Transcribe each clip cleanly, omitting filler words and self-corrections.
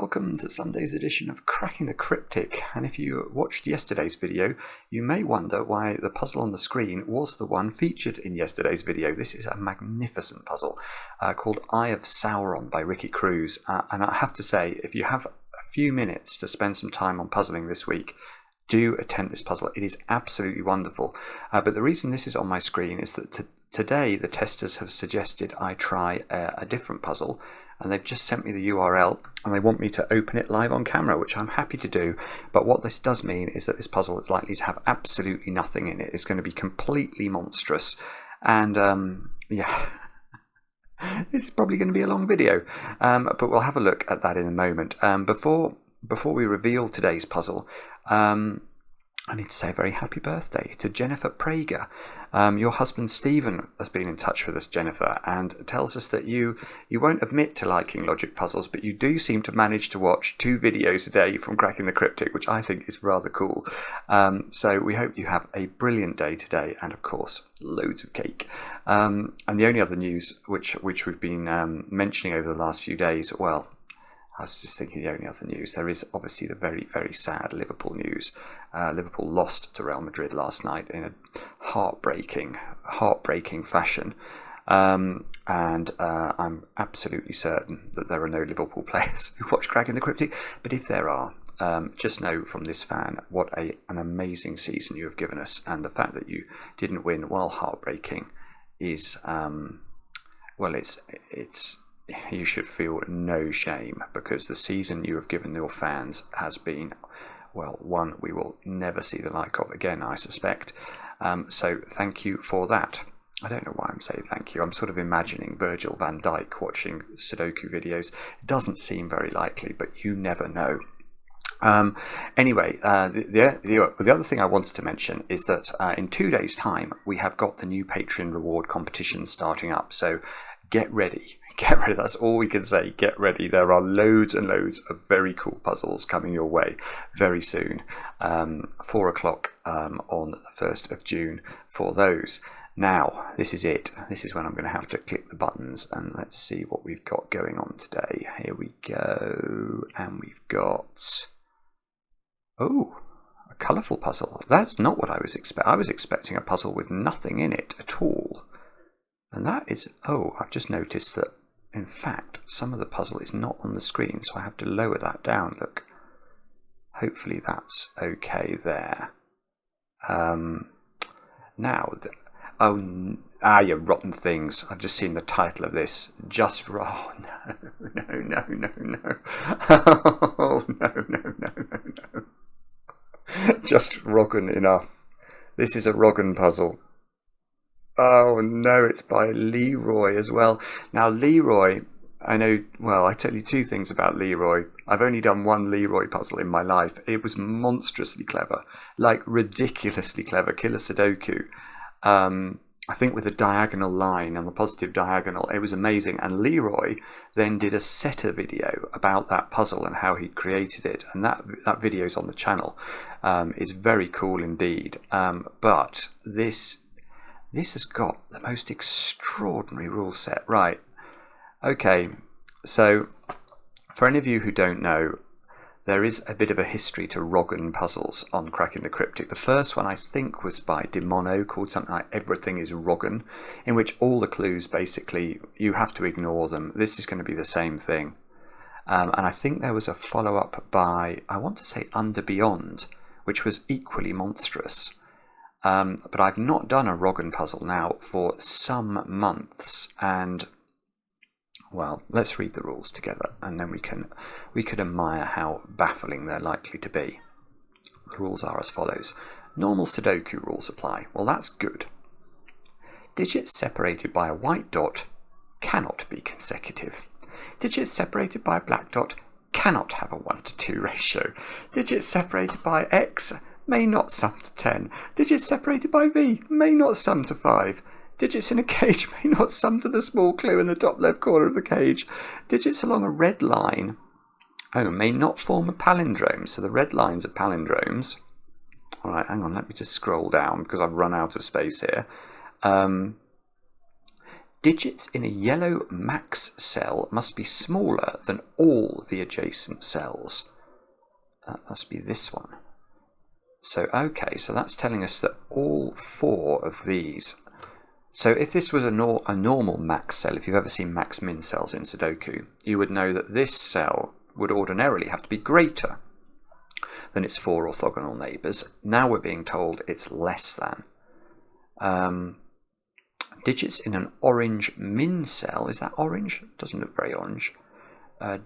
welcome to Sunday's edition of Cracking the Cryptic. And if you watched yesterday's video, you may wonder why the puzzle on the screen was the one featured in yesterday's video. This is a magnificent puzzle called Eye of Sauron by Ricky Cruz. And I have to say, if you have a few minutes to spend some time on puzzling this week, do attempt this puzzle. It is absolutely wonderful. But the reason this is on my screen is that today the testers have suggested I try a different puzzle, and they've just sent me the URL and they want me to open it live on camera, which I'm happy to do. But what this does mean is that this puzzle is likely to have absolutely nothing in it. It's going to be completely monstrous, and yeah, this is probably going to be a long video, but we'll have a look at that in a moment. Before we reveal today's puzzle, I need to say a very happy birthday to Jennifer Prager. Your husband Stephen has been in touch with us, Jennifer, and tells us that you won't admit to liking logic puzzles, but you do seem to manage to watch 2 videos a day from Cracking the Cryptic, which I think is rather cool. So we hope you have a brilliant day today, and of course, loads of cake. And the only other news which we've been mentioning over the last few days, well, I was just thinking the only other news. There is obviously the very, very sad Liverpool news. Liverpool lost to Real Madrid last night in a heartbreaking fashion. And I'm absolutely certain that there are no Liverpool players who watch Cracking the Cryptic. But if there are, just know from this fan what an amazing season you have given us. And the fact that you didn't win, while heartbreaking, is, well, it's you should feel no shame, because the season you have given your fans has been, well, one we will never see the like of again, I suspect. So thank you for that. I don't know why I'm saying thank you. I'm sort of imagining Virgil van Dijk watching sudoku videos. It doesn't seem very likely, but you never know. Anyway, the other thing I wanted to mention is that in 2 days' time we have got the new Patreon reward competition starting up. So get ready. Get ready, that's all we can say. Get ready. There are loads and loads of very cool puzzles coming your way very soon. 4 o'clock on the 1st of June for those. Now, this is it. This is when I'm going to have to click the buttons, and let's see what we've got going on today. Here we go. And we've got... oh, a colourful puzzle. That's not what I was expecting. I was expecting a puzzle with nothing in it at all. And that is... oh, I've just noticed that in fact, some of the puzzle is not on the screen, so I have to lower that down. Look, hopefully that's okay there. Now, you rotten things. I've just seen the title of this. Just oh, no. Oh, no. Just Wrogn enough. This is a Wrogn puzzle. Oh no, it's by Leroy as well. Now Leroy, I know, well, I tell you 2 things about Leroy. I've only done 1 Leroy puzzle in my life. It was monstrously clever, like ridiculously clever. Killer Sudoku. I think with a diagonal line and the positive diagonal. It was amazing. And Leroy then did a setter video about that puzzle and how he created it. And that video's on the channel. It's very cool indeed. But this has got the most extraordinary rule set. Right. Okay. So, for any of you who don't know, there is a bit of a history to Wrogn puzzles on Cracking the Cryptic. The first one, I think, was by Demono, called something like Everything is Wrogn, in which all the clues, basically, you have to ignore them. This is going to be the same thing. And I think there was a follow-up by, I want to say, Under Beyond, which was equally monstrous. But I've not done a Wrogn puzzle now for some months, and well, let's read the rules together, and then we could admire how baffling they're likely to be. The rules are as follows. Normal Sudoku rules apply. Well, that's good. Digits separated by a white dot cannot be consecutive. Digits separated by a black dot cannot have a 1:2 ratio. Digits separated by X may not sum to 10. Digits separated by V may not sum to 5. Digits in a cage may not sum to the small clue in the top left corner of the cage. Digits along a red line may not form a palindrome. So the red lines are palindromes. All right, hang on, let me just scroll down because I've run out of space here. Digits in a yellow max cell must be smaller than all the adjacent cells. That must be this one. So, okay, so that's telling us that all 4 of these. So if this was a normal max cell, if you've ever seen max-min cells in Sudoku, you would know that this cell would ordinarily have to be greater than its 4 orthogonal neighbours. Now we're being told it's less than. Digits in an orange min cell, is that orange? Doesn't look very orange.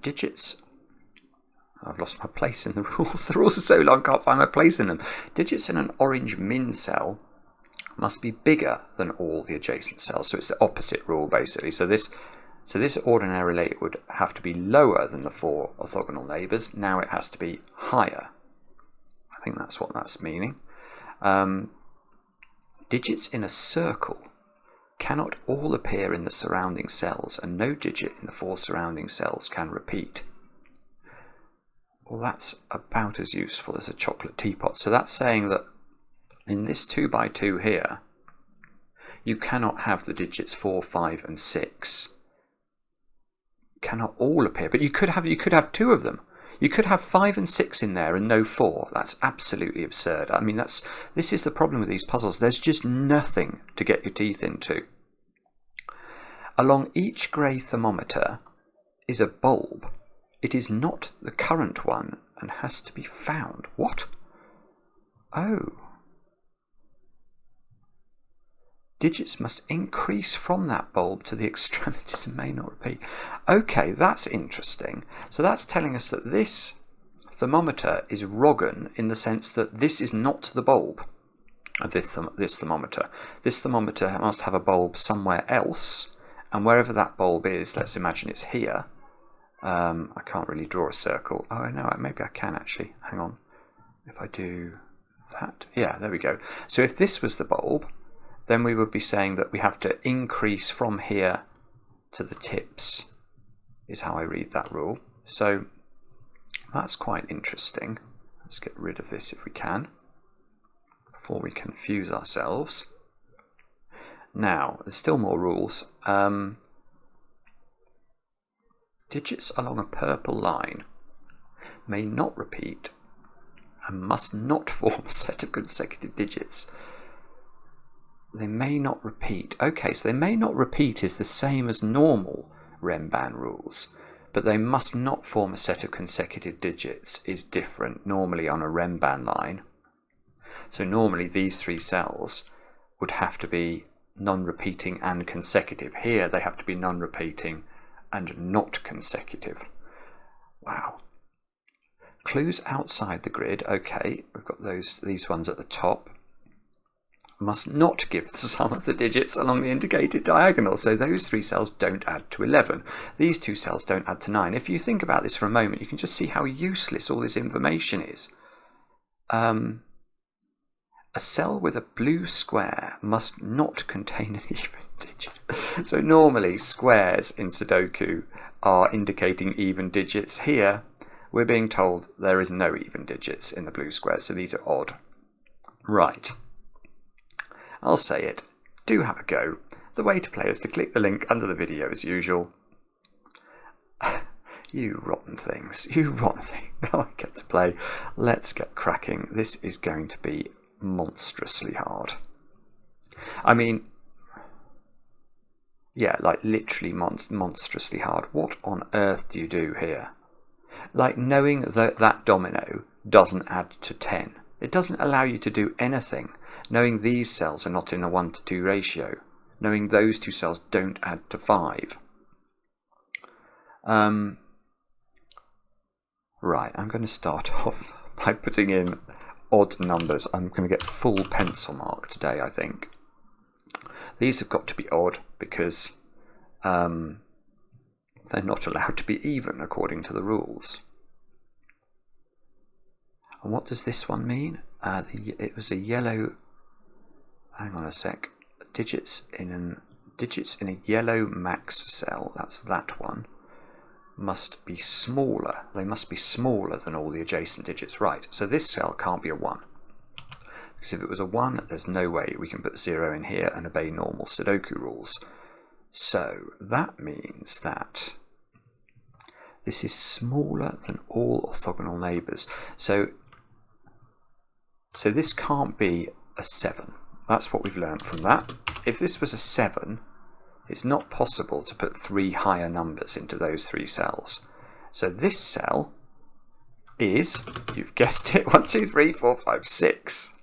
Digits, I've lost my place in the rules. The rules are so long, I can't find my place in them. Digits in an orange min cell must be bigger than all the adjacent cells. So it's the opposite rule, basically. So this ordinarily would have to be lower than the 4 orthogonal neighbours. Now it has to be higher. I think that's what that's meaning. Digits in a circle cannot all appear in the surrounding cells, and no digit in the 4 surrounding cells can repeat. Well, that's about as useful as a chocolate teapot. So that's saying that in this 2x2 here, you cannot have the digits 4, 5 and 6. Cannot all appear, but you could have 2 of them. You could have 5 and 6 in there and no 4. That's absolutely absurd. I mean, this is the problem with these puzzles. There's just nothing to get your teeth into. Along each grey thermometer is a bulb. It is not the current one and has to be found. What? Oh. Digits must increase from that bulb to the extremities and may not repeat. Okay, that's interesting. So that's telling us that this thermometer is Wrogn in the sense that this is not the bulb of this thermometer. This thermometer must have a bulb somewhere else, and wherever that bulb is, let's imagine it's here. I can't really draw a circle. Oh, no, maybe I can actually. Hang on. If I do that. Yeah, there we go. So if this was the bulb, then we would be saying that we have to increase from here to the tips, is how I read that rule. So that's quite interesting. Let's get rid of this if we can, before we confuse ourselves. Now, there's still more rules. Digits along a purple line may not repeat and must not form a set of consecutive digits. They may not repeat. Okay, so they may not repeat is the same as normal Renban rules, but they must not form a set of consecutive digits is different normally on a Renban line. So normally these 3 cells would have to be non-repeating and consecutive. Here they have to be non-repeating and not consecutive. Wow. Clues outside the grid. Okay, we've got these ones at the top. Must not give the sum of the digits along the indicated diagonal. So those 3 cells don't add to 11. These 2 cells don't add to 9. If you think about this for a moment, you can just see how useless all this information is. A cell with a blue square must not contain an even digit. So normally squares in Sudoku are indicating even digits. Here we're being told there is no even digits in the blue squares, so these are odd. Right. I'll say it. Do have a go. The way to play is to click the link under the video as usual. You rotten things. You rotten things. Now I get to play. Let's get cracking. This is going to be monstrously hard. I mean, yeah, like literally monstrously hard. What on earth do you do here? Like knowing that that domino doesn't add to 10. It doesn't allow you to do anything. Knowing these cells are not in a 1:2 ratio. Knowing those 2 cells don't add to 5. Right, I'm going to start off by putting in odd numbers. I'm going to get full pencil mark today, I think. These have got to be odd because they're not allowed to be even according to the rules. And what does this one mean? It was a yellow. Hang on a sec. Digits in a yellow max cell. That's that one. Must be smaller. They must be smaller than all the adjacent digits. Right. So this cell can't be a 1. Because if it was a 1, there's no way we can put 0 in here and obey normal Sudoku rules. So that means that this is smaller than all orthogonal neighbours. So this can't be a 7. That's what we've learned from that. If this was a 7, it's not possible to put 3 higher numbers into those 3 cells. So this cell is, you've guessed it, 1, 2, 3, 4, 5, 6.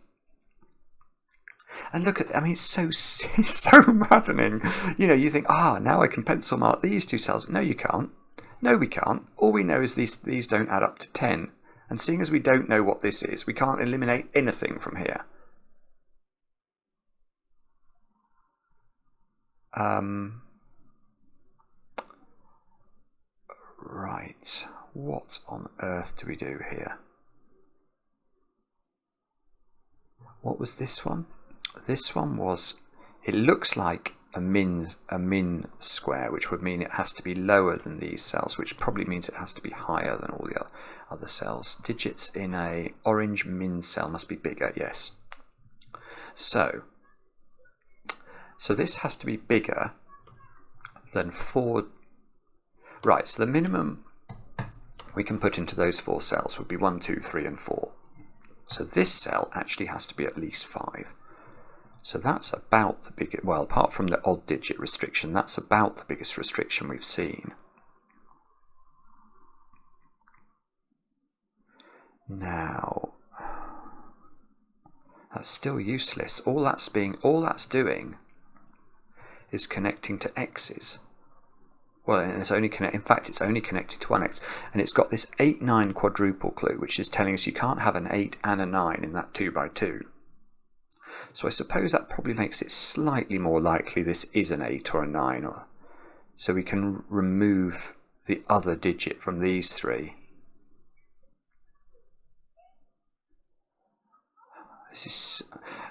And look at, I mean, it's so maddening. You know, you think, now I can pencil mark these 2 cells. No, you can't. No, we can't. All we know is these don't add up to 10. And seeing as we don't know what this is, we can't eliminate anything from here. Right. What on earth do we do here? What was this one? This one was, it looks like a min square, which would mean it has to be lower than these cells, which probably means it has to be higher than all the other cells. Digits in a orange min cell must be bigger, yes. So this has to be bigger than 4. Right, so the minimum we can put into those 4 cells would be 1, 2, 3, and 4. So this cell actually has to be at least 5. So that's about the biggest, well, apart from the odd digit restriction, that's about the biggest restriction we've seen. Now, that's still useless. All that's doing is connecting to x's. Well, and it's only in fact, it's only connected to one x, and it's got this 8, 9 quadruple clue, which is telling us you can't have an 8 and a 9 in that 2 by 2. So I suppose that probably makes it slightly more likely this is an 8 or a 9, so we can remove the other digit from these 3.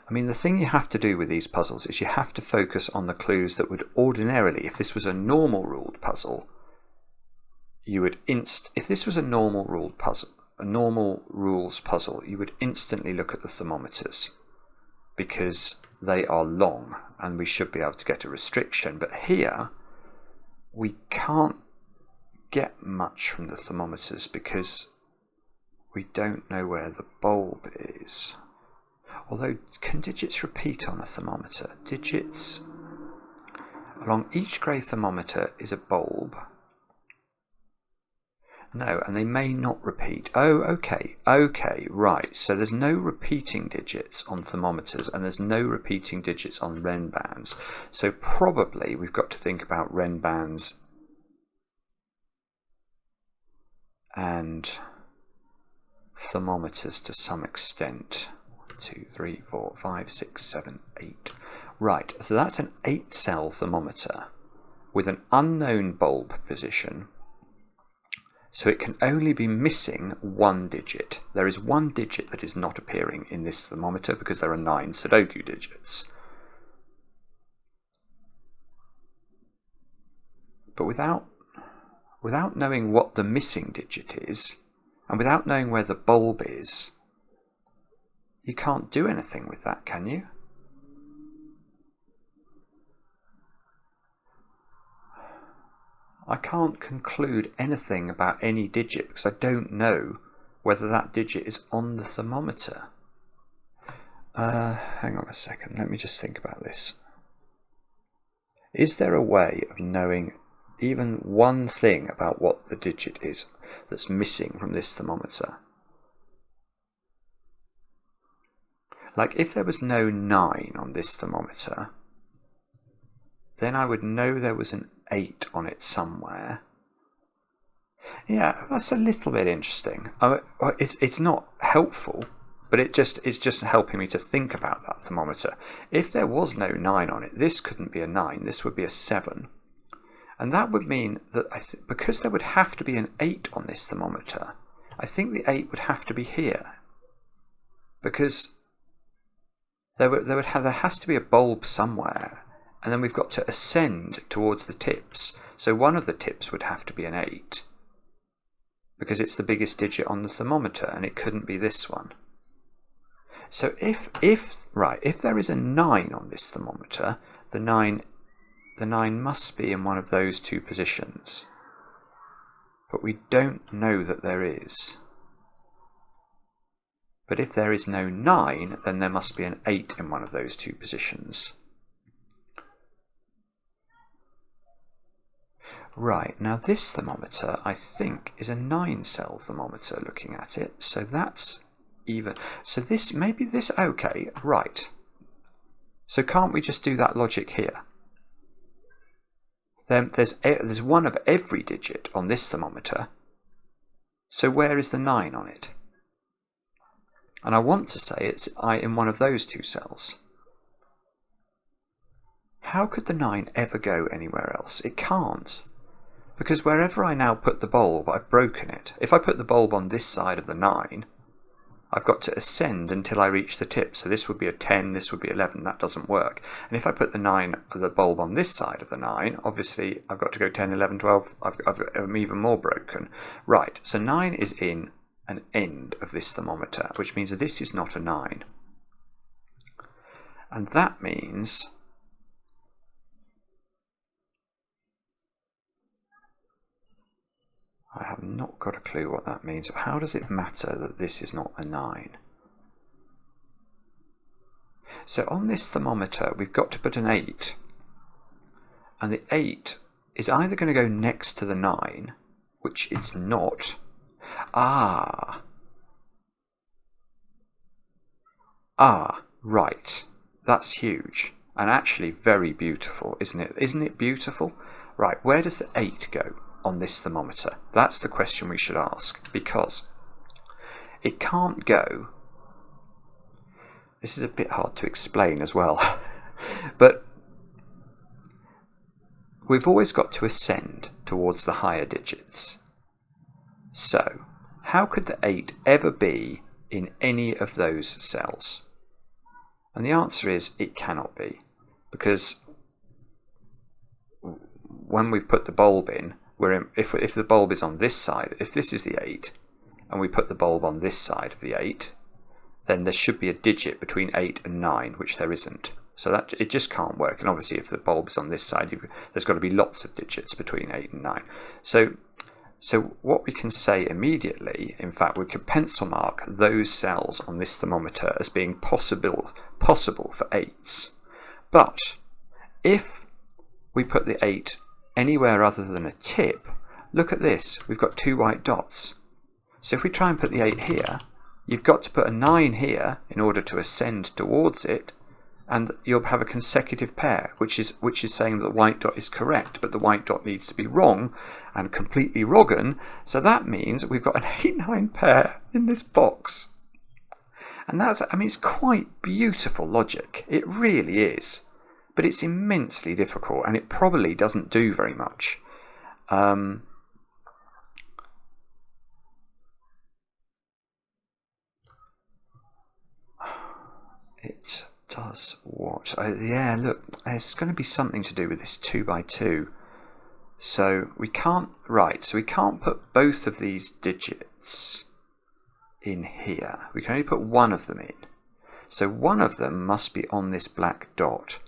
I mean, the thing you have to do with these puzzles is you have to focus on the clues that would ordinarily, if this was a normal ruled puzzle, if this was a normal ruled puzzle, a normal rules puzzle, you would instantly look at the thermometers because they are long and we should be able to get a restriction. But here we can't get much from the thermometers because we don't know where the bulb is. Although, can digits repeat on a thermometer? Digits along each grey thermometer is a bulb. No, and they may not repeat. Oh, okay, right. So there's no repeating digits on thermometers and there's no repeating digits on Wren bands. So probably we've got to think about Wren bands and thermometers to some extent. 2, 3, 4, 5, 6, 7, 8. Right, so that's an 8-cell thermometer with an unknown bulb position. So it can only be missing 1 digit. There is 1 digit that is not appearing in this thermometer because there are 9 sudoku digits. But without knowing what the missing digit is, and without knowing where the bulb is, you can't do anything with that, can you? I can't conclude anything about any digit because I don't know whether that digit is on the thermometer. Hang on a second, let me just think about this. Is there a way of knowing even one thing about what the digit is that's missing from this thermometer? Like if there was no 9 on this thermometer, then I would know there was an 8 on it somewhere. Yeah, that's a little bit interesting. It's not helpful, but it's just helping me to think about that thermometer. If there was no 9 on it, this couldn't be a 9, this would be a 7. And that would mean that because there would have to be an 8 on this thermometer, I think the 8 would have to be here. Because there has to be a bulb somewhere, and then we've got to ascend towards the tips. So one of the tips would have to be an 8, because it's the biggest digit on the thermometer, and it couldn't be this one. So if there is a 9 on this thermometer, the 9 the 9 must be in one of those two positions. But we don't know that there is. But if there is no 9, then there must be an 8 in one of those two positions. Right, now this thermometer, I think, is a 9-cell thermometer looking at it. So that's even. So this, maybe this, okay, right. So can't we just do that logic here? Then there's one of every digit on this thermometer. So where is the 9 on it? And I want to say it's in one of those two cells. How could the 9 ever go anywhere else? It can't. Because wherever I now put the bulb, I've broken it. If I put the bulb on this side of the 9, I've got to ascend until I reach the tip. So this would be a 10, this would be 11. That doesn't work. And if I put the bulb on this side of the 9, obviously I've got to go 10, 11, 12. I'm even more broken. Right, so 9 is in an end of this thermometer, which means that this is not a 9. And that means I have not got a clue what that means. How does it matter that this is not a 9? So on this thermometer, we've got to put an 8. And the 8 is either going to go next to the 9, which it's not. Ah, right. That's huge. And actually very beautiful, isn't it? Isn't it beautiful? Right, where does the 8 go on this thermometer? That's the question we should ask, because it can't go. This is a bit hard to explain as well, but we've always got to ascend towards the higher digits. So, how could the 8 ever be in any of those cells? And the answer is it cannot be, because when we put the bulb in, if the bulb is on this side, if this is the 8, and we put the bulb on this side of the 8, then there should be a digit between 8 and 9, which there isn't. So that it just can't work. And obviously if the bulb is on this side, there's got to be lots of digits between 8 and 9. So what we can say immediately, in fact, we could pencil mark those cells on this thermometer as being possible for 8s. But if we put the 8 anywhere other than a tip, look at this, we've got 2 white dots. So if we try and put the 8 here, you've got to put a 9 here in order to ascend towards it, and you'll have a consecutive pair, which is saying that the white dot is correct, but the white dot needs to be wrong and completely Wrogn. So that means we've got an 8-9 pair in this box. And that's, I mean, it's quite beautiful logic. It really is. But it's immensely difficult, and it probably doesn't do very much. It does what? Yeah, look, there's going to be something to do with this 2x2. So we can't, right, so we can't put both of these digits in here. We can only put one of them in. So one of them must be on this black dot.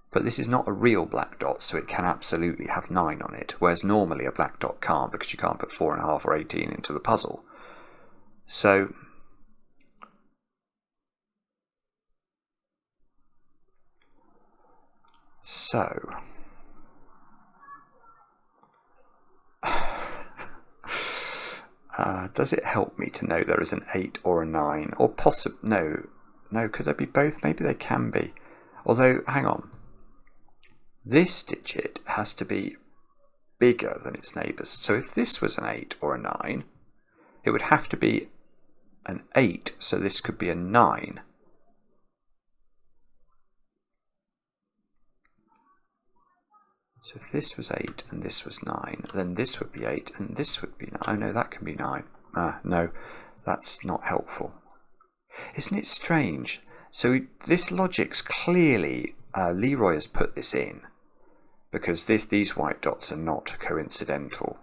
But this is not a real black dot, so it can absolutely have 9 on it, whereas normally a black dot can't, because you can't put 4.5 or 18 into the puzzle. So does it help me to know there is an 8 or a 9? Or no, could there be both? Maybe they can be. Although, hang on. This digit has to be bigger than its neighbours. So if this was an 8 or a 9, it would have to be an 8, so this could be a 9. So if this was 8 and this was 9, then this would be 8 and this would be 9. Oh no, that can be 9. No, that's not helpful. Isn't it strange? So this logic's clearly, Leroy has put this in, because these white dots are not coincidental.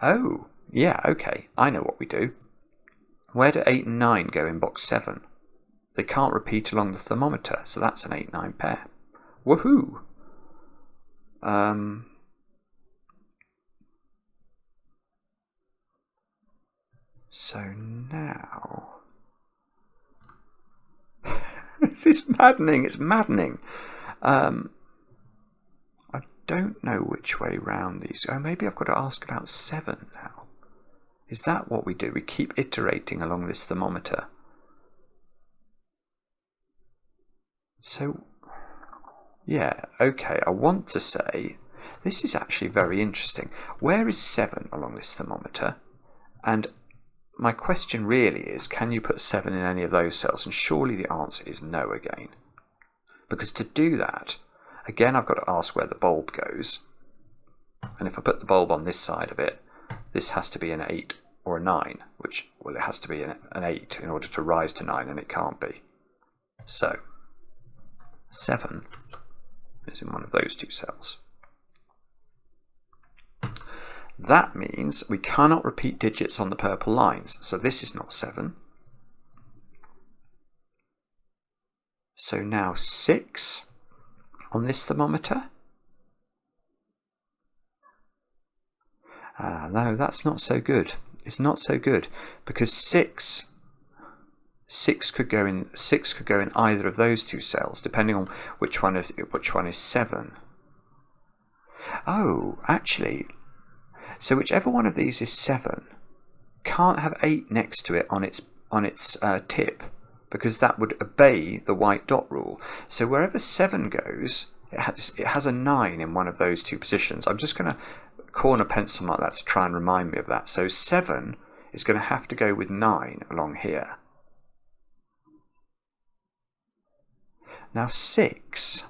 Oh, yeah, okay, I know what we do. Where do 8 and 9 go in box 7? They can't repeat along the thermometer, so that's an 8, 9 pair. Woohoo! So now... This is maddening, it's maddening. I don't know which way round these... Oh, maybe I've got to ask about 7 now. Is that what we do? We keep iterating along this thermometer. So, yeah, okay, I want to say, this is actually very interesting. Where is 7 along this thermometer? And my question really is, can you put 7 in any of those cells? And surely the answer is no again. Because to do that, again, I've got to ask where the bulb goes. And if I put the bulb on this side of it, this has to be an 8 or a 9, which, well, it has to be an 8 in order to rise to 9, and it can't be. So, 7 is in one of those 2 cells. That means we cannot repeat digits on the purple lines, so this is not 7. So now 6 on this thermometer. No, that's not so good. It's not so good because 6 could go in either of those 2 cells, depending on which one is 7. Oh, actually, so whichever one of these is 7 can't have 8 next to it on its tip, because that would obey the white dot rule. So wherever 7 goes, it has a 9 in one of those 2 positions. I'm just going to corner pencil mark that to try and remind me of that. So 7 is going to have to go with 9 along here. Now 6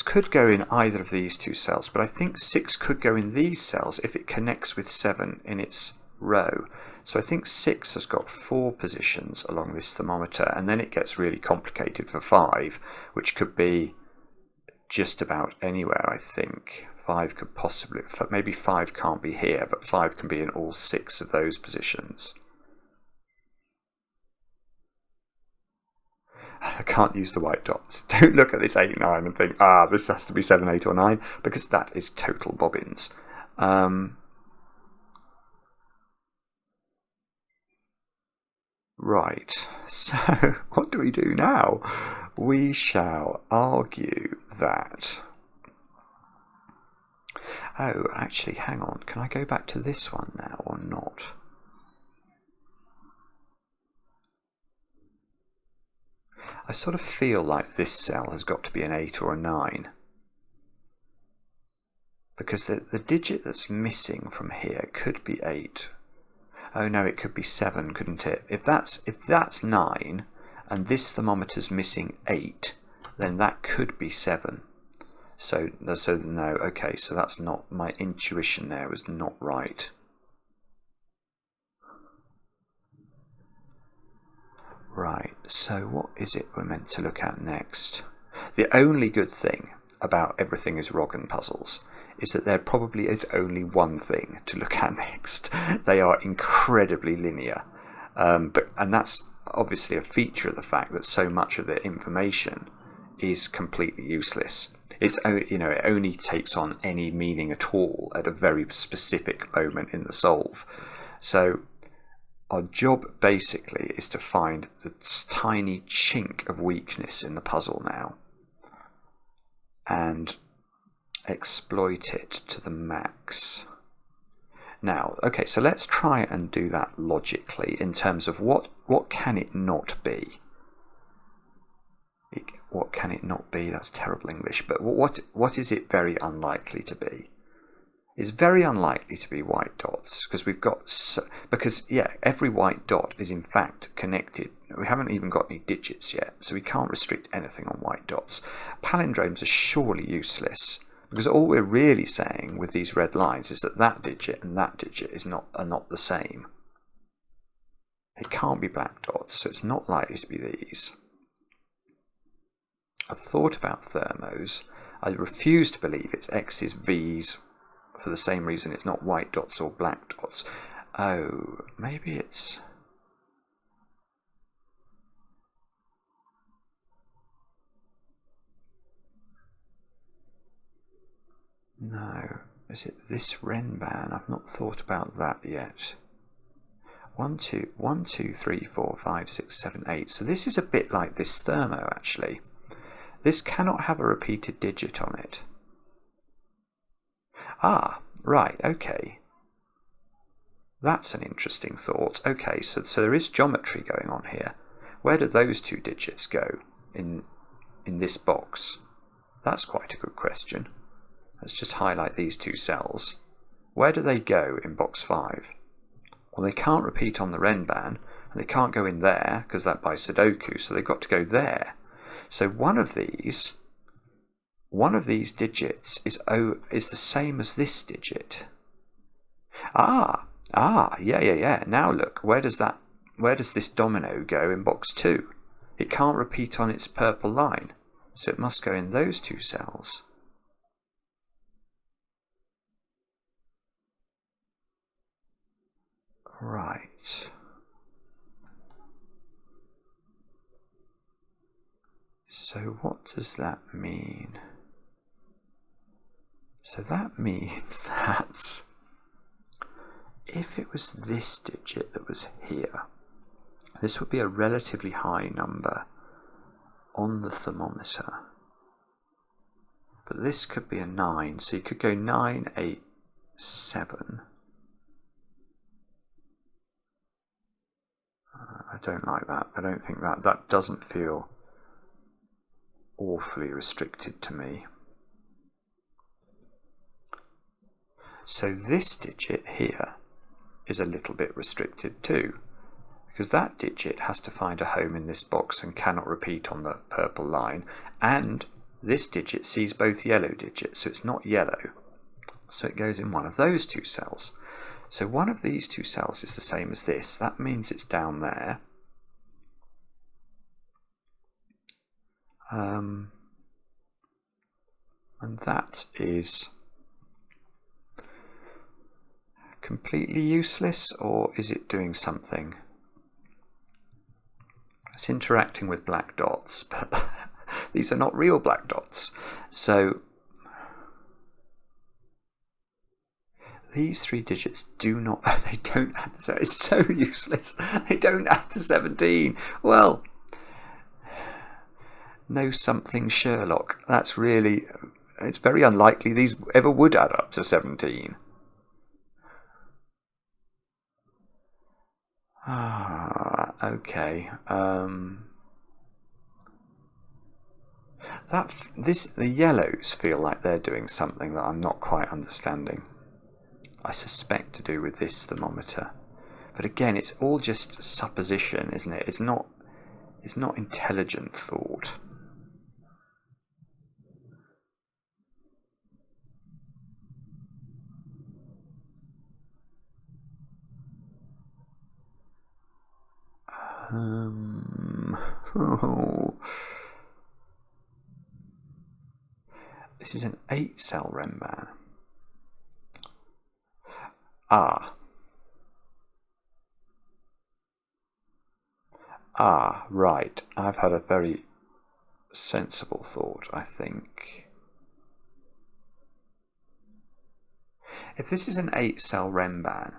could go in either of these 2 cells, but I think 6 could go in these cells if it connects with 7 in its row. So I think 6 has got 4 positions along this thermometer, and then it gets really complicated for 5, which could be just about anywhere, I think. 5 could possibly, maybe 5 can't be here, but 5 can be in all 6 of those positions. I can't use the white dots. Don't look at this 8, 9 and think, this has to be 7, 8 or 9, because that is total bobbins. Right, so what do we do now? We shall argue that... Oh, actually, hang on. Can I go back to this one now or not? I sort of feel like this cell has got to be an 8 or a 9. Because the digit that's missing from here could be 8. Oh no, it could be 7, couldn't it? If that's 9 and this thermometer's missing 8, then that could be 7. So no, okay, so that's not, my intuition there was not right. Right, so what is it we're meant to look at next? The only good thing about Everything is Wrogn puzzles is that there probably is only one thing to look at next. They are incredibly linear, and that's obviously a feature of the fact that so much of the information is completely useless. It only takes on any meaning at all at a very specific moment in the solve. So our job basically is to find the tiny chink of weakness in the puzzle now and exploit it to the max. Now, okay, so let's try and do that logically in terms of what can it not be? What can it not be? That's terrible English, but what is it very unlikely to be? It's very unlikely to be white dots, because every white dot is in fact connected. We haven't even got any digits yet, so we can't restrict anything on white dots. Palindromes are surely useless, because all we're really saying with these red lines is that digit and that digit are not the same. It can't be black dots, so it's not likely to be these. I've thought about thermos. I refuse to believe it's X's, V's, for the same reason it's not white dots or black dots. Oh, maybe it's... No. Is it this Renban? I've not thought about that yet. 1, 2, 1, 2, 3, 4, 5, 6, 7, 8. So this is a bit like this thermo, actually. This cannot have a repeated digit on it. Ah, right, okay. That's an interesting thought. Okay, so there is geometry going on here. Where do those two digits go in this box? That's quite a good question. Let's just highlight these two cells. Where do they go in box 5? Well, they can't repeat on the Renban, and they can't go in there, because that's by sudoku, so they've got to go there. So one of these digits is the same as this digit. Yeah. Now look, where does this domino go in box 2? It can't repeat on its purple line, so it must go in those two cells. Right. So what does that mean? So that means that if it was this digit that was here, this would be a relatively high number on the thermometer. But this could be a 9, so you could go 9, 8, 7. I don't like that. I don't think that doesn't feel awfully restricted to me. So this digit here is a little bit restricted too, because that digit has to find a home in this box and cannot repeat on the purple line, and this digit sees both yellow digits, so it's not yellow, so it goes in one of those two cells. So one of these two cells is the same as this. That means it's down there. And that is completely useless, or is it doing something? It's interacting with black dots, but these are not real black dots. So these three digits do not, they don't add to, it's so useless. They don't add to 17. Well, know something Sherlock. That's really, it's very unlikely these ever would add up to 17. Okay. The yellows feel like they're doing something that I'm not quite understanding. I suspect to do with this thermometer, but again, it's all just supposition, isn't it? It's not intelligent thought. This is an 8-cell Renban. Right. I've had a very sensible thought, I think. If this is an 8-cell Renban,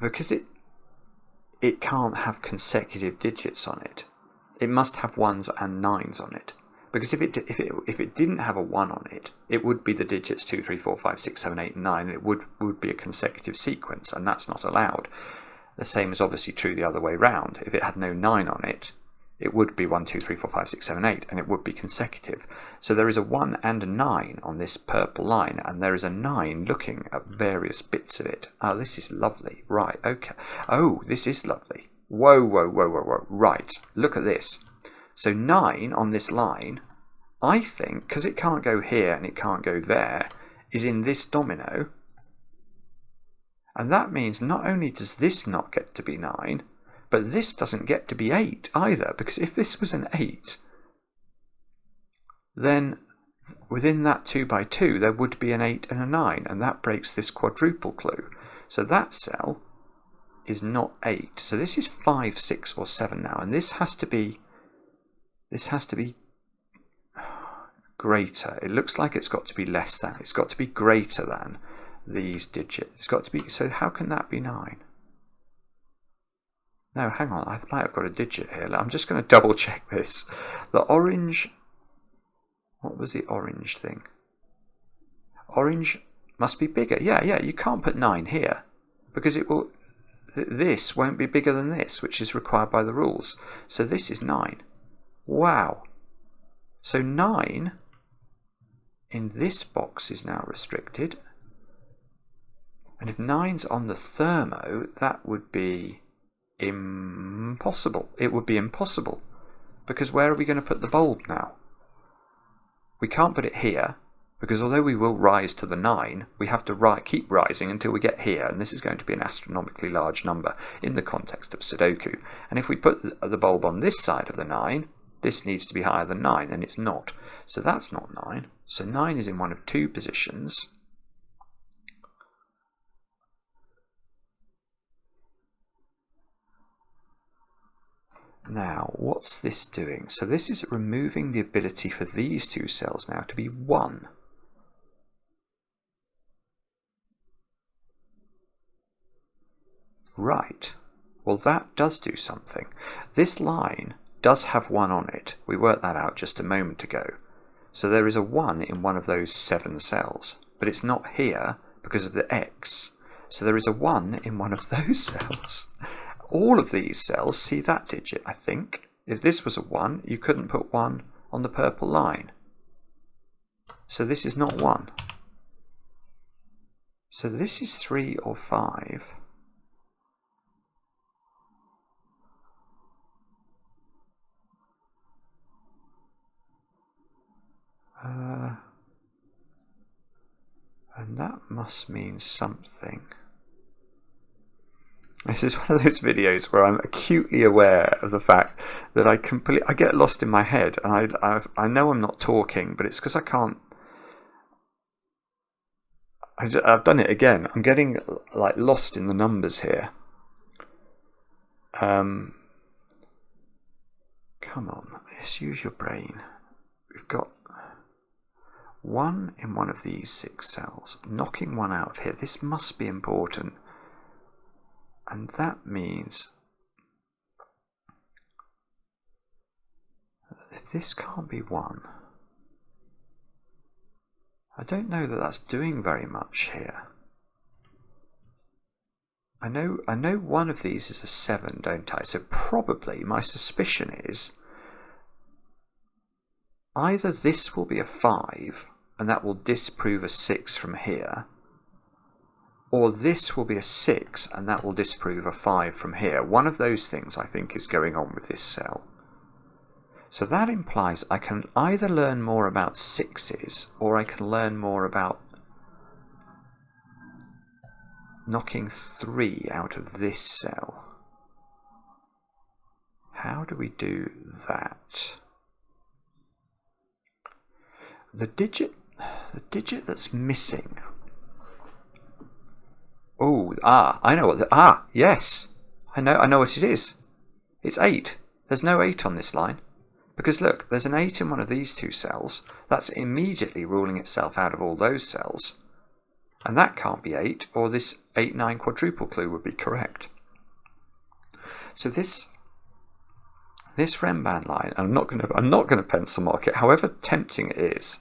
because it can't have consecutive digits on it, it must have 1s and 9s on it. Because if it didn't have a 1 on it, it would be the digits 2, 3, 4, 5, 6, 7, 8, and 9, and it would be a consecutive sequence, and that's not allowed. The same is obviously true the other way round. If it had no 9 on it, it would be 1, 2, 3, 4, 5, 6, 7, 8, and it would be consecutive. So there is a 1 and a 9 on this purple line, and there is a 9 looking at various bits of it. Oh, this is lovely. Right, okay. Oh, this is lovely. Whoa. Right, look at this. So 9 on this line, I think, because it can't go here and it can't go there, is in this domino. And that means not only does this not get to be 9, but this doesn't get to be 8 either, because if this was an 8, then within that 2 by 2 there would be an 8 and a 9, and that breaks this quadruple clue. So that cell is not 8. So this is 5, 6, or 7 now, and this has to be greater. It looks like it's got to be less than. It's got to be greater than these digits. It's got to be, so how can that be 9? No, hang on, I might have got a digit here. I'm just going to double check this. The orange, what was the orange thing? Orange must be bigger. Yeah, you can't put 9 here because it will, this won't be bigger than this, which is required by the rules. So this is 9. Wow. So 9 in this box is now restricted. And if 9's on the thermo, that would be impossible. It would be impossible. Because where are we going to put the bulb now? We can't put it here, because although we will rise to the 9, we have to keep rising until we get here, and this is going to be an astronomically large number in the context of Sudoku. And if we put the bulb on this side of the 9, this needs to be higher than 9, and it's not. So that's not 9. So 9 is in one of 2 positions. Now, what's this doing? So this is removing the ability for these 2 cells now to be 1. Right. Well, that does do something. This line does have 1 on it. We worked that out just a moment ago. So there is a 1 in one of those 7 cells, but it's not here because of the X. So there is a 1 in one of those cells. All of these cells see that digit, I think. If this was a 1, you couldn't put 1 on the purple line. So this is not 1. So this is 3 or 5. And that must mean something. This is one of those videos where I'm acutely aware of the fact that I get lost in my head, and I know I'm not talking, but it's because I can't. I've done it again. I'm getting like lost in the numbers here. Come on, let's use your brain. We've got 1 in one of these 6 cells, knocking 1 out of here. This must be important. And that means this can't be 1. I don't know that that's doing very much here. I know one of these is a 7, don't I? So probably my suspicion is either this will be a 5 and that will disprove a 6 from here, or this will be a 6 and that will disprove a 5 from here. One of those things I think is going on with this cell. So that implies I can either learn more about 6s or I can learn more about knocking 3 out of this cell. How do we do that? The digit that's missing. I know what yes. I know what it is. It's 8. There's no 8 on this line. Because look, there's an 8 in one of these 2 cells. That's immediately ruling itself out of all those cells. And that can't be 8, or this 8-9 quadruple clue would be correct. So this Rembrandt line, I'm not going to pencil mark it, however tempting it is,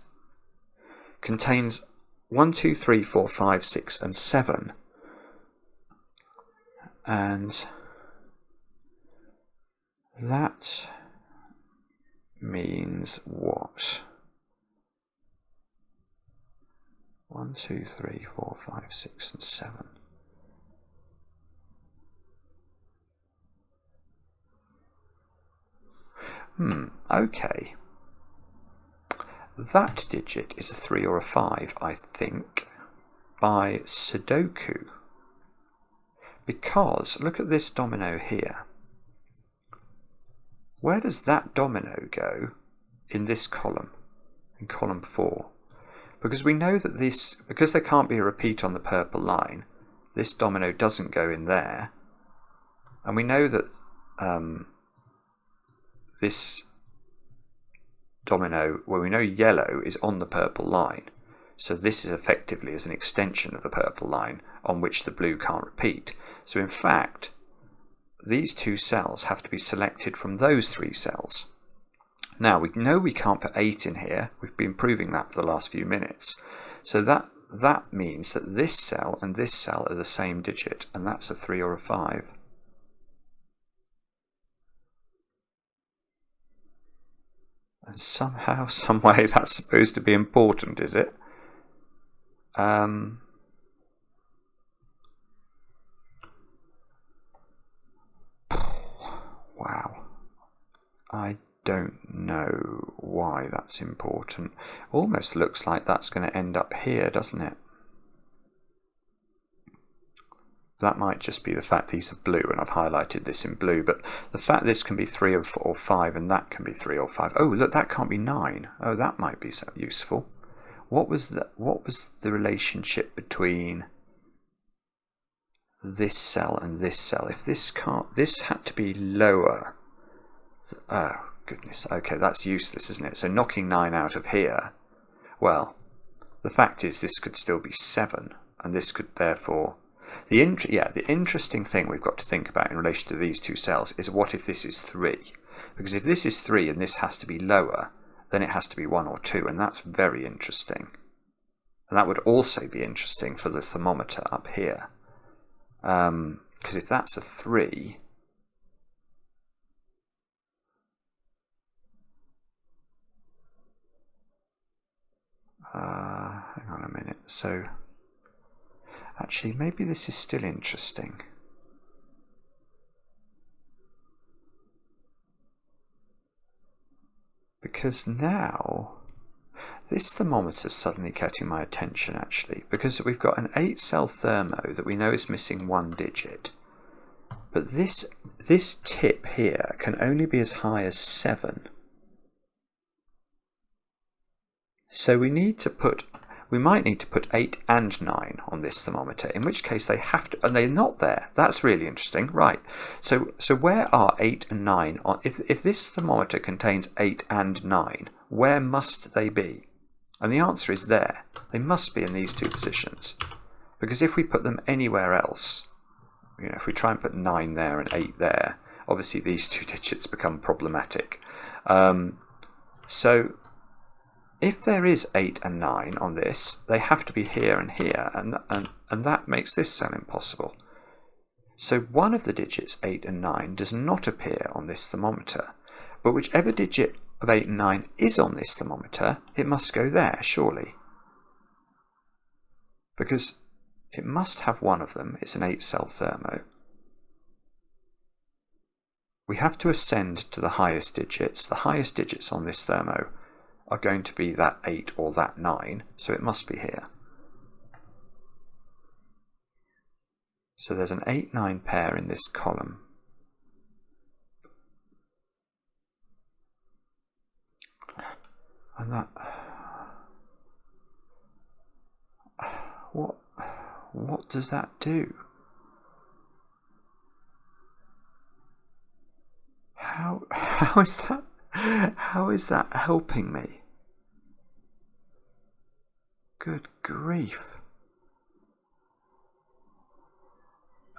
contains 1, 2, 3, 4, 5, 6, and 7. And that means what? 1, 2, 3, 4, 5, 6, and 7. Okay. That digit is a 3 or a 5, I think, by Sudoku. Because, look at this domino here. Where does that domino go in this column, in column 4? Because we know that because there can't be a repeat on the purple line, this domino doesn't go in there. And we know that this domino, well, we know yellow is on the purple line. So this is effectively as an extension of the purple line on which the blue can't repeat. So in fact, these two cells have to be selected from those three cells. Now, we know we can't put 8 in here. We've been proving that for the last few minutes. So that means that this cell and this cell are the same digit, and that's a 3 or a 5. And somehow, some way, that's supposed to be important, is it? Wow. I don't know why that's important. Almost looks like that's going to end up here, doesn't it? That might just be the fact these are blue, and I've highlighted this in blue, but the fact this can be 3 or 5 and that can be 3 or 5. Oh, look, that can't be 9. Oh, that might be so useful. What was the relationship between this cell and this cell? If this had to be lower. Oh, goodness. Okay, that's useless, isn't it? So knocking 9 out of here, well, the fact is this could still be 7, and this could therefore... The interesting thing we've got to think about in relation to these two cells is what if this is 3? Because if this is 3 and this has to be lower, then it has to be 1 or 2, and that's very interesting. And that would also be interesting for the thermometer up here. Because if that's a 3... hang on a minute. So, actually, maybe this is still interesting. Because now, this thermometer is suddenly getting my attention, actually. Because we've got an 8-cell thermo that we know is missing 1 digit. But this tip here can only be as high as 7. So we might need to put 8 and 9 on this thermometer, in which case they have to, and they're not there. That's really interesting. Right. So where are 8 and 9? If this thermometer contains 8 and 9, where must they be? And the answer is there. They must be in these two positions. Because if we put them anywhere else, if we try and put 9 there and 8 there, obviously these two digits become problematic. So if there is 8 and 9 on this, they have to be here and here, and that makes this cell impossible. So one of the digits 8 and 9 does not appear on this thermometer, but whichever digit of 8 and 9 is on this thermometer, it must go there, surely. Because it must have one of them. It's an 8-cell thermo. We have to ascend to the highest digits. The highest digits on this thermo are going to be that 8 or that 9, so it must be here. So there's an 8-9 pair in this column. And that... What does that do? How is that helping me? Good grief.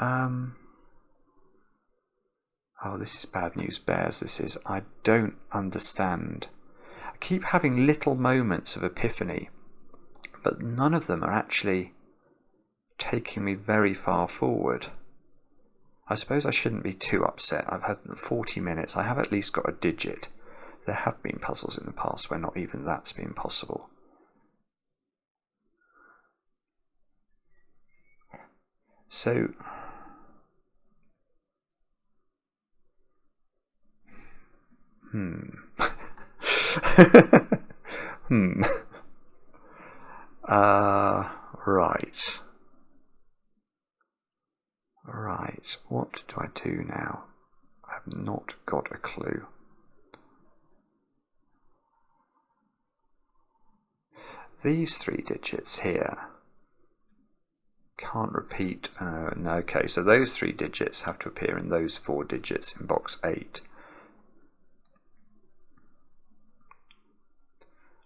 Oh, this is bad news bears, this is. I don't understand. I keep having little moments of epiphany, but none of them are actually taking me very far forward. I suppose I shouldn't be too upset. I've had 40 minutes. I have at least got a digit. There have been puzzles in the past where not even that's been possible. So, right. Right, what do I do now? I have not got a clue. These 3 digits here can't repeat. No, okay, so those 3 digits have to appear in those 4 digits in box 8.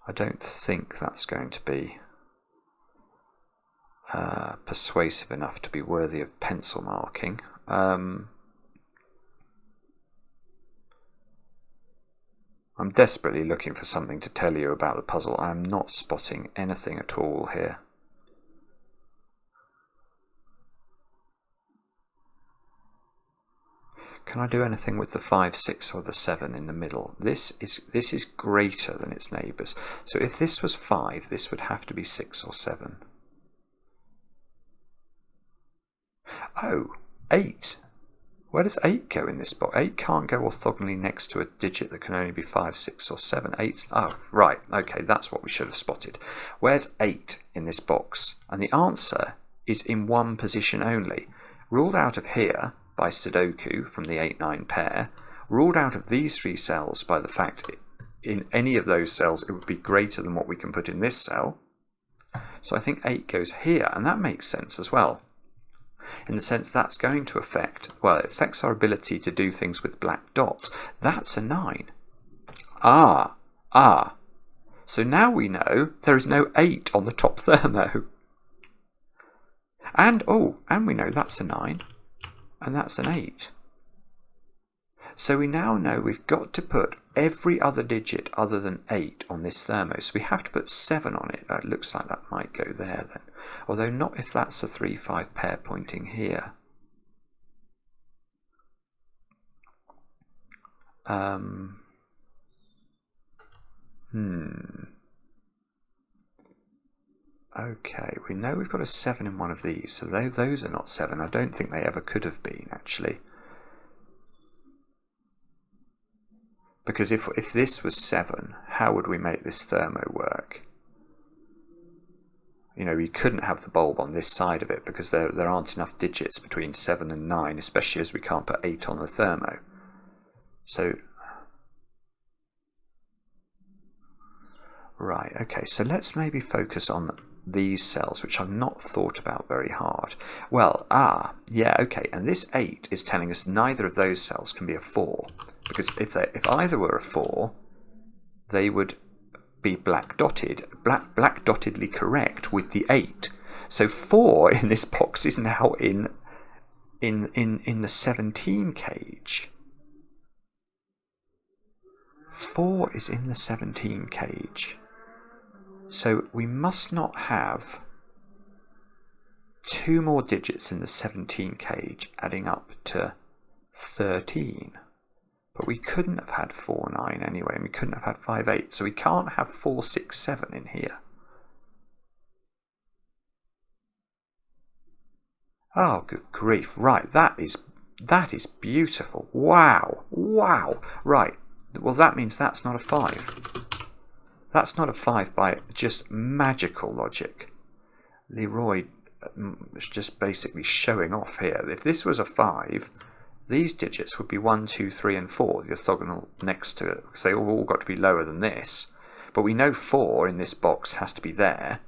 I don't think that's going to be persuasive enough to be worthy of pencil marking. I'm desperately looking for something to tell you about the puzzle. I'm not spotting anything at all here. Can I do anything with the 5, 6 or the 7 in the middle? This is greater than its neighbours. So if this was 5, this would have to be 6 or 7. Oh, 8. Where does 8 go in this box? 8 can't go orthogonally next to a digit that can only be 5, 6 or 7. 8's, oh, right, okay, that's what we should have spotted. Where's 8 in this box? And the answer is in one position only. Ruled out of here by Sudoku from the 8-9 pair, ruled out of these 3 cells by the fact in any of those cells it would be greater than what we can put in this cell. So I think 8 goes here, and that makes sense as well. In the sense that's going to affect, well, it affects our ability to do things with black dots. That's a 9. So now we know there is no 8 on the top thermo. And we know that's a 9. And that's an 8. So we now know we've got to put every other digit other than 8 on this thermo. So we have to put 7 on it. It looks like that might go there then. Although not if that's a 3-5 pair pointing here. Okay, we know we've got a 7 in one of these, so those are not 7. I don't think they ever could have been, actually. Because if this was 7, how would we make this thermo work? You know, we couldn't have the bulb on this side of it because there aren't enough digits between 7 and 9, especially as we can't put 8 on the thermo. So, right, okay, so let's maybe focus on these cells, which I've not thought about very hard. Well, yeah, okay, and this 8 is telling us neither of those cells can be a 4, because if either were a 4, they would be black dottedly correct with the 8. So 4 in this box is now in the 17 cage. 4 is in the 17 cage. So we must not have 2 more digits in the 17 cage adding up to 13. But we couldn't have had 4, 9 anyway, and we couldn't have had 5, 8. So we can't have 4, 6, 7 in here. Oh, good grief. Right, that is beautiful. Wow. Wow. Right. Well, that means that's not a 5. That's not a 5 by just magical logic. Leroy is just basically showing off here. If this was a 5, these digits would be 1, 2, 3, and 4, the orthogonal next to it, because they all got to be lower than this. But we know 4 in this box has to be there.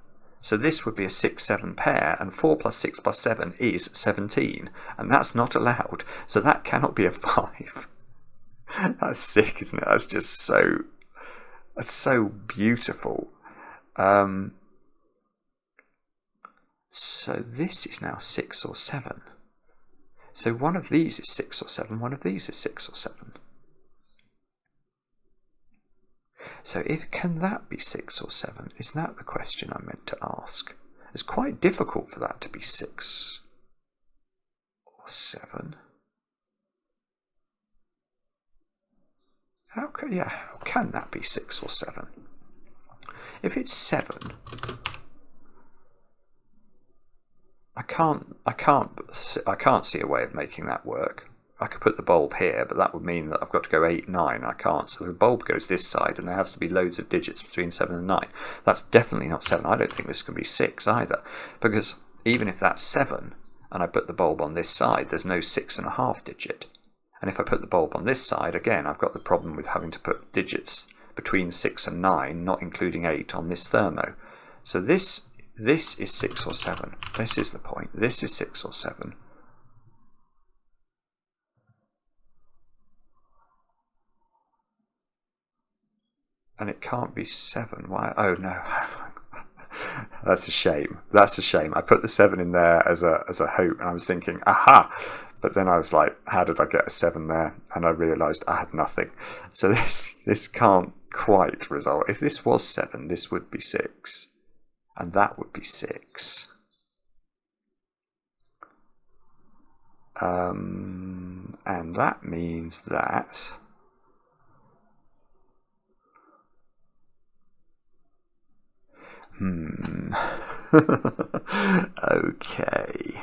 So this would be a 6, 7 pair, and 4 plus 6 plus 7 is 17. And that's not allowed. So that cannot be a 5. That's sick, isn't it? That's just so... That's so beautiful. So this is now 6 or 7. So one of these is 6 or 7, one of these is 6 or 7. So can that be 6 or 7? Is that the question I meant to ask? It's quite difficult for that to be 6 or 7. How can that be 6 or 7? If it's 7, I can't see a way of making that work. I could put the bulb here, but that would mean that I've got to go 8, 9. I can't. So the bulb goes this side, and there has to be loads of digits between 7 and 9. That's definitely not 7. I don't think this can be 6 either, because even if that's 7, and I put the bulb on this side, there's no 6.5 digit. And if I put the bulb on this side, again, I've got the problem with having to put digits between 6 and 9, not including 8, on this thermo. So this is 6 or 7. This is the point. This is 6 or 7. And it can't be 7. Why? Oh no. That's a shame. That's a shame. I put the 7 in there as a hope, and I was thinking, aha! But then I was like, how did I get a 7 there? And I realised I had nothing. So this can't quite result. If this was 7, this would be 6. And that would be 6. And that means that... Okay.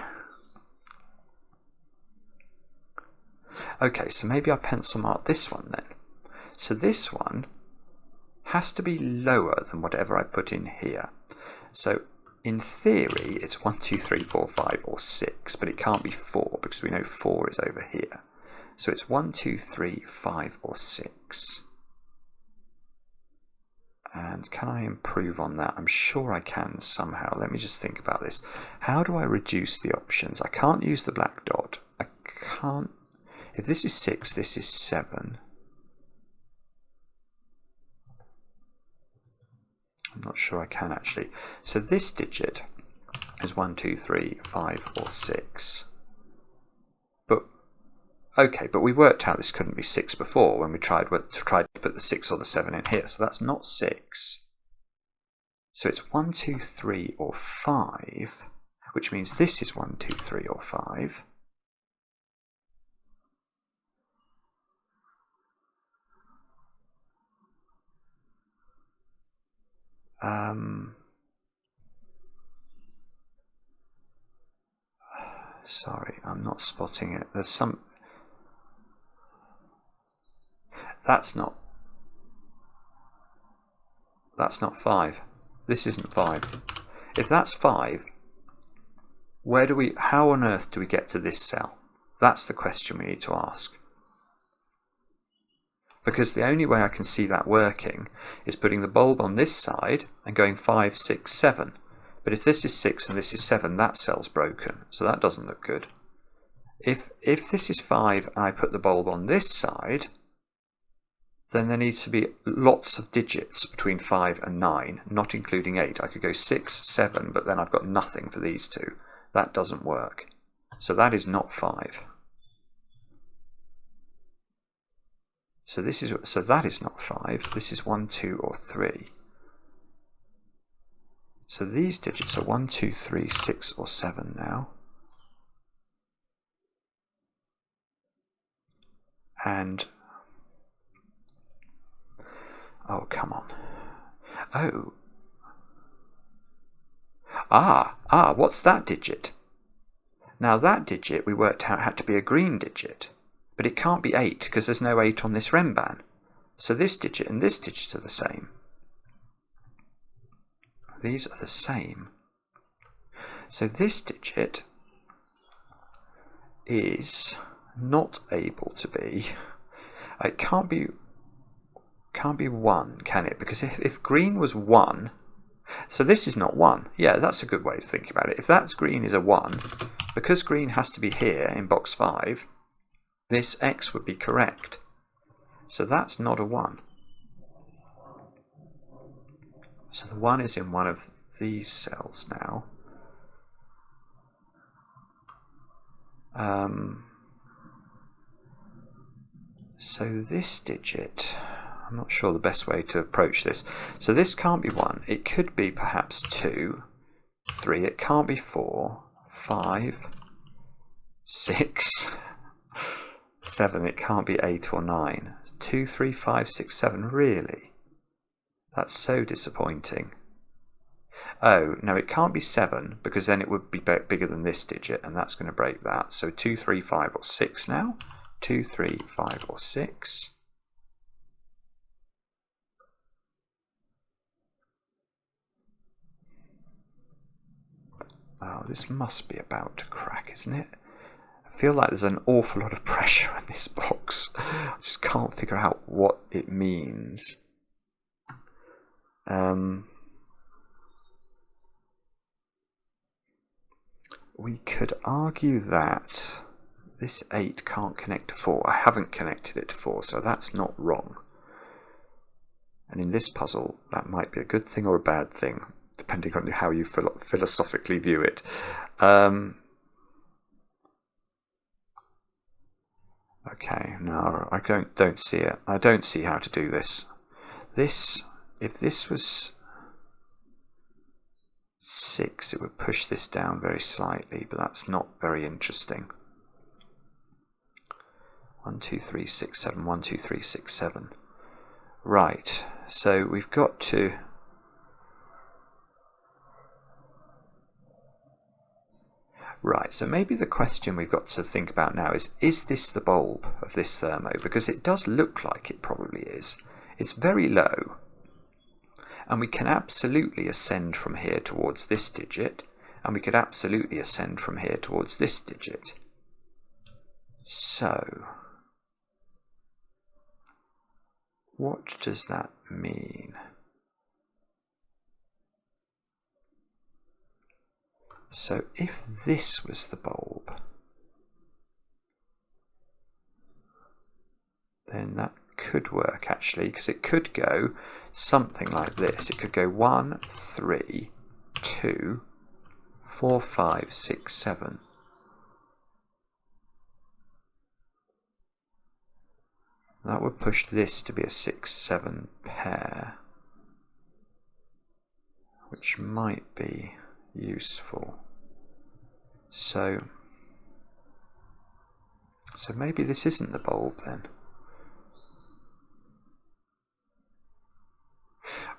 Okay, so maybe I pencil mark this one then. So this one has to be lower than whatever I put in here. So in theory, it's 1, 2, 3, 4, 5, or 6, but it can't be 4 because we know 4 is over here. So it's 1, 2, 3, 5, or 6. And can I improve on that? I'm sure I can somehow. Let me just think about this. How do I reduce the options? I can't use the black dot. I can't. If this is 6, this is 7. I'm not sure I can actually. So this digit is 1, 2, 3, 5, or 6. But okay, but we worked out this couldn't be 6 before when we tried to put the 6 or the 7 in here. So that's not 6. So it's 1, 2, 3, or 5, which means this is 1, 2, 3, or 5. Sorry, I'm not spotting it. There's some... That's not 5. This isn't 5. If that's 5, how on earth do we get to this cell? That's the question we need to ask. Because the only way I can see that working is putting the bulb on this side and going 5, 6, 7. But if this is 6 and this is 7, that cell's broken, so that doesn't look good. If this is 5 and I put the bulb on this side, then there needs to be lots of digits between 5 and 9, not including 8. I could go 6, 7, but then I've got nothing for these two. That doesn't work. So that is not 5. So that is not 5. This is 1, 2, or 3. So these digits are 1, 2, 3, 6, or 7 now. And oh, come on. Oh. What's that digit? Now that digit we worked out had to be a green digit, but it can't be 8 because there's no 8 on this Renban. So this digit and this digit are the same. These are the same. So this digit is not able to be... It can't be 1, can it? Because if green was 1, so this is not 1. Yeah, that's a good way to think about it. If that's green is a 1, because green has to be here in box 5, this X would be correct. So that's not a 1. So the 1 is in one of these cells now. So this digit, I'm not sure the best way to approach this. So this can't be 1. It could be perhaps 2, 3. It can't be 4, 5, 6, 7. It can't be 8 or 9. 2, 3, 5, 6, 7. Really? That's so disappointing. Oh, no, it can't be 7 because then it would be bigger than this digit and that's going to break that. So 2, 3, 5, or 6 now. 2, 3, 5, or 6. Oh, this must be about to crack, isn't it? I feel like there's an awful lot of pressure on this box. I just can't figure out what it means. We could argue that this 8 can't connect to 4. I haven't connected it to 4, so that's not wrong. And in this puzzle, that might be a good thing or a bad thing, depending on how you philosophically view it. Okay, no, I don't see it. I don't see how to do this. If this was 6, it would push this down very slightly, but that's not very interesting. 1, 2, 3, 6, 7, 1, 2, 3, 6, 7. Right, so we've got to... Right, so maybe the question we've got to think about now is this the bulb of this thermo? Because it does look like it probably is. It's very low, and we can absolutely ascend from here towards this digit, and we could absolutely ascend from here towards this digit. So, what does that mean? So if this was the bulb, then that could work actually, because it could go something like this. It could go 1, 3, 2, 4, 5, 6, 7. That would push this to be a 6, 7 pair, which might be useful. So maybe this isn't the bulb then.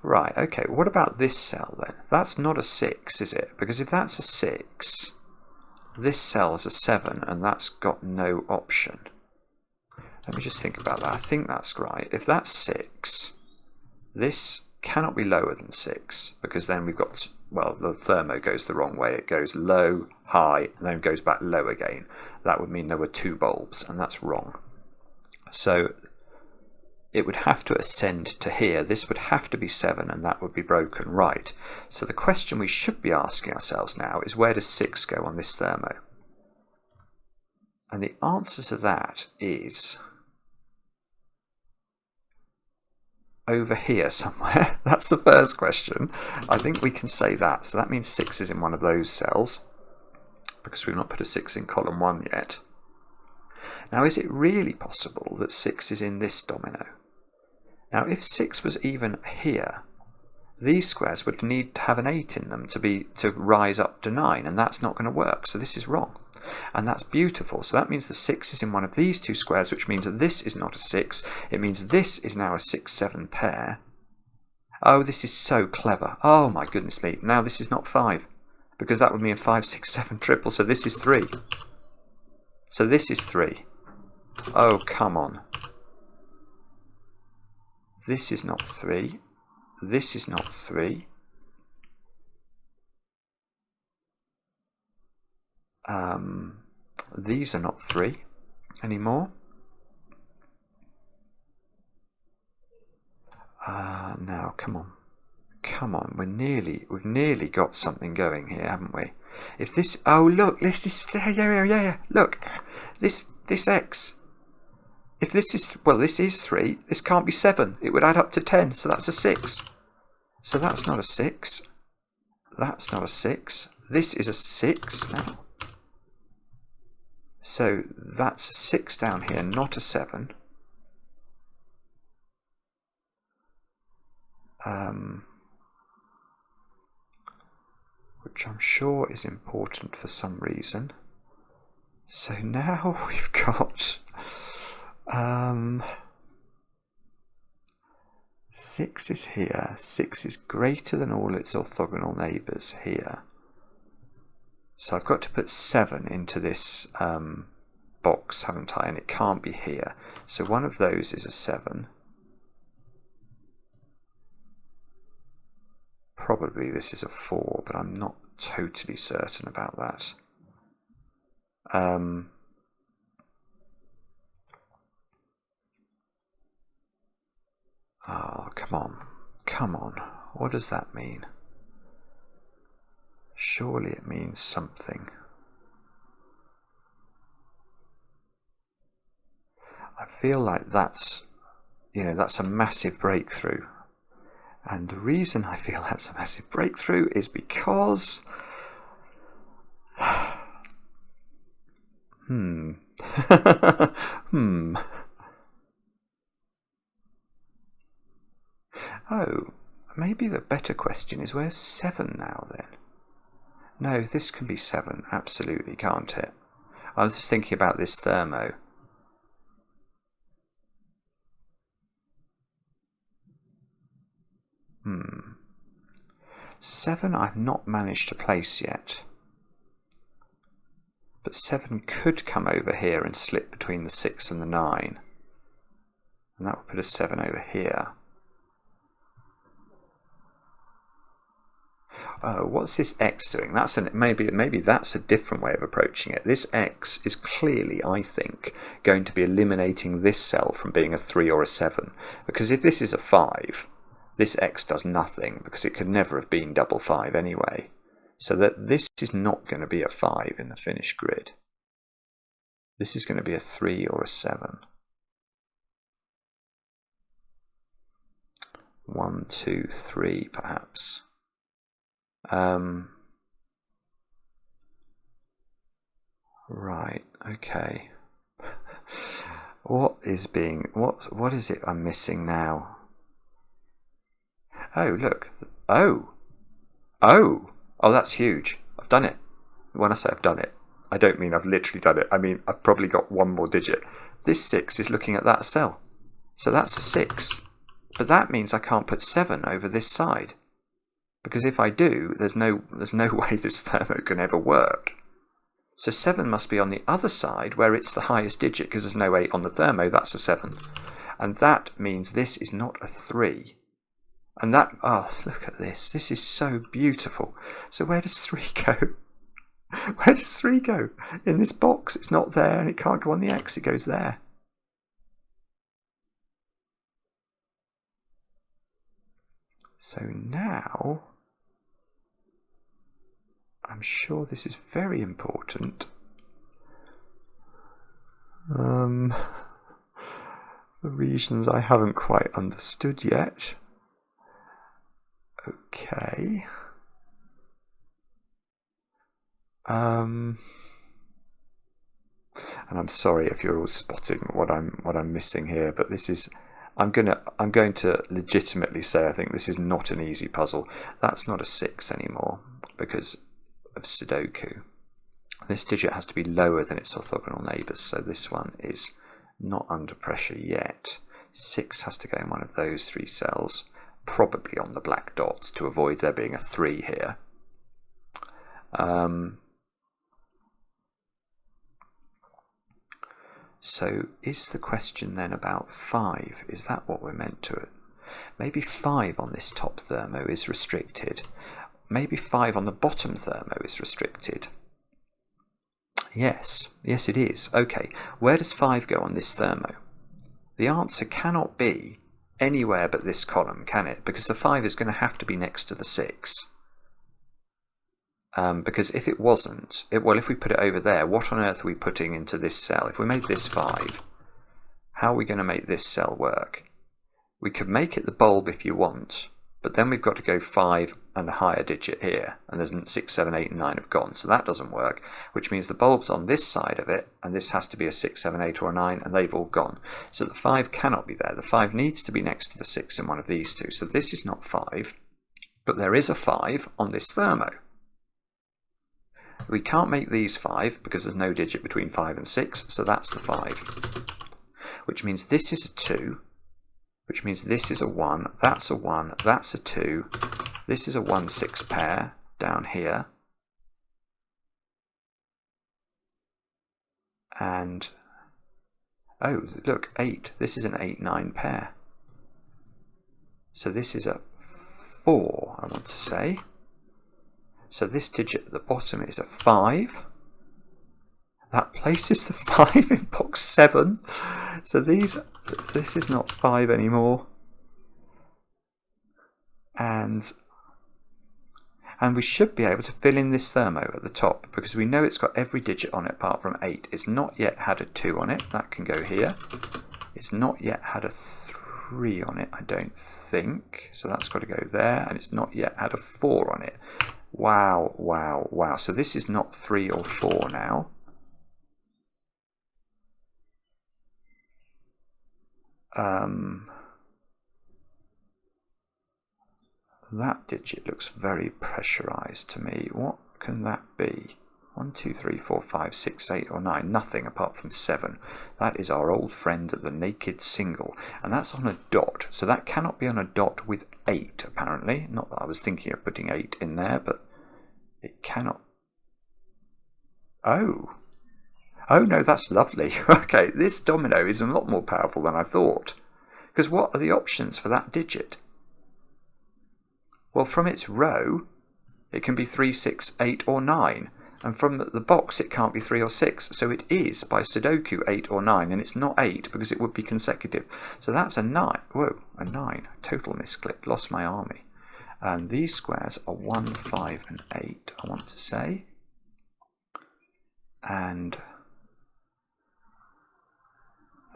Right, okay, what about this cell then? That's not a 6, is it? Because if that's a 6, this cell is a 7, and that's got no option. Let me just think about that. I think that's right. If that's 6, this cannot be lower than 6, because then we've got, well, the thermo goes the wrong way. It goes low, high, and then goes back low again. That would mean there were 2 bulbs, and that's wrong. So it would have to ascend to here. This would have to be 7, and that would be broken. Right. So the question we should be asking ourselves now is, where does 6 go on this thermo? And the answer to that is over here somewhere. That's the first question. I think we can say that. So that means 6 is in one of those cells, because we've not put a 6 in column 1 yet. Now, is it really possible that 6 is in this domino? Now, if 6 was even here, these squares would need to have an 8 in them to rise up to 9, and that's not going to work. So this is wrong. And that's beautiful. So that means the 6 is in one of these 2 squares, which means that this is not a 6. It means this is now a 6, 7 pair. Oh, this is so clever. Oh my goodness me. Now this is not 5, because that would mean 5, 6, 7 triple. So this is 3. So this is 3. Oh, come on. This is not 3. This is not 3. These are not 3 anymore. Now, come on. Come on, we've nearly got something going here, haven't we? If this, oh look, this is, yeah, look, this X. If this is, well, this is 3, this can't be 7. It would add up to 10, so that's a 6. So that's not a 6. That's not a 6. This is a 6 now. So that's a 6 down here, not a 7. Which I'm sure is important for some reason. So now we've got 6 is here. 6 is greater than all its orthogonal neighbours here. So I've got to put 7 into this box, haven't I? And it can't be here. So one of those is a 7. Probably this is a 4, but I'm not totally certain about that. Oh, come on. Come on. What does that mean? Surely it means something. I feel like that's a massive breakthrough. And the reason I feel that's a massive breakthrough is because... Oh, maybe the better question is, where's 7 now then? No, this can be 7, absolutely, can't it? I was just thinking about this thermo. Seven I've not managed to place yet. But 7 could come over here and slip between the 6 and the 9. And that would put a 7 over here. What's this x doing? Maybe that's a different way of approaching it. This x is clearly, I think, going to be eliminating this cell from being a 3 or a 7. Because if this is a 5, this x does nothing, because it could never have been double 5 anyway. So that this is not going to be a 5 in the finished grid. This is going to be a 3 or a 7. 1, 2, 3 perhaps. Right, okay. What is it I'm missing now? Oh, look. Oh, that's huge. I've done it. When I say I've done it, I don't mean I've literally done it. I mean I've probably got one more digit. This 6 is looking at that cell. So that's a 6. But that means I can't put 7 over this side. Because if I do, there's no way this thermo can ever work. So 7 must be on the other side where it's the highest digit, because there's no 8 on the thermo, that's a 7. And that means this is not a 3. And that, oh, look at this. This is so beautiful. So where does 3 go? Where does 3 go? In this box, it's not there, and it can't go on the X, it goes there. So now, I'm sure this is very important. The regions I haven't quite understood yet. Okay. And I'm sorry if you're all spotting what I'm missing here, but this is I'm going to legitimately say I think this is not an easy puzzle. That's not a 6 anymore because of sudoku. This digit has to be lower than its orthogonal neighbours, so this one is not under pressure yet. 6 has to go in one of those 3 cells, probably on the black dot, to avoid there being a 3 here. So is the question then about 5? Is that what we're meant to? Maybe 5 on this top thermo is restricted. Maybe 5 on the bottom thermo is restricted. Yes it is. Okay, where does 5 go on this thermo? The answer cannot be anywhere but this column, can it? Because the 5 is going to have to be next to the 6. Because if it wasn't, if we put it over there, what on earth are we putting into this cell? If we made this 5, how are we going to make this cell work? We could make it the bulb if you want, but then we've got to go 5 and a higher digit here, and there's 6, 7, 8 and 9 have gone, so that doesn't work, which means the bulb's on this side of it, and this has to be a 6, 7, 8 or a 9, and they've all gone. So the 5 cannot be there. The 5 needs to be next to the 6 in one of these two, so this is not 5, but there is a 5 on this thermo. We can't make these 5 because there's no digit between 5 and 6, so that's the 5. Which means this is a 2, which means this is a 1, that's a 1, that's a 2, this is a 1, 6 pair down here. And, oh, look, 8, this is an 8, 9 pair. So this is a 4, I want to say. So this digit at the bottom is a 5. That places the 5 in box 7. So this is not 5 anymore. And we should be able to fill in this thermo at the top because we know it's got every digit on it apart from 8. It's not yet had a 2 on it. That can go here. It's not yet had a 3 on it, I don't think. So that's got to go there, and it's not yet had a 4 on it. Wow, wow, wow. So this is not 3 or 4 now. That digit looks very pressurized to me. What can that be? 1, 2, 3, 4, 5, 6, 8 or 9. Nothing apart from 7. That is our old friend the naked single. And that's on a dot. So that cannot be on a dot with 8 apparently. Not that I was thinking of putting 8 in there, but it cannot. Oh. Oh no, that's lovely. Okay, this domino is a lot more powerful than I thought. Because what are the options for that digit? Well, from its row, it can be 3, 6, 8 or 9. And from the box, it can't be 3 or 6. So it is, by Sudoku, 8 or 9. And it's not 8 because it would be consecutive. So that's a 9. Whoa, a 9. Total misclick. Lost my army. And these squares are 1, 5 and 8, I want to say. And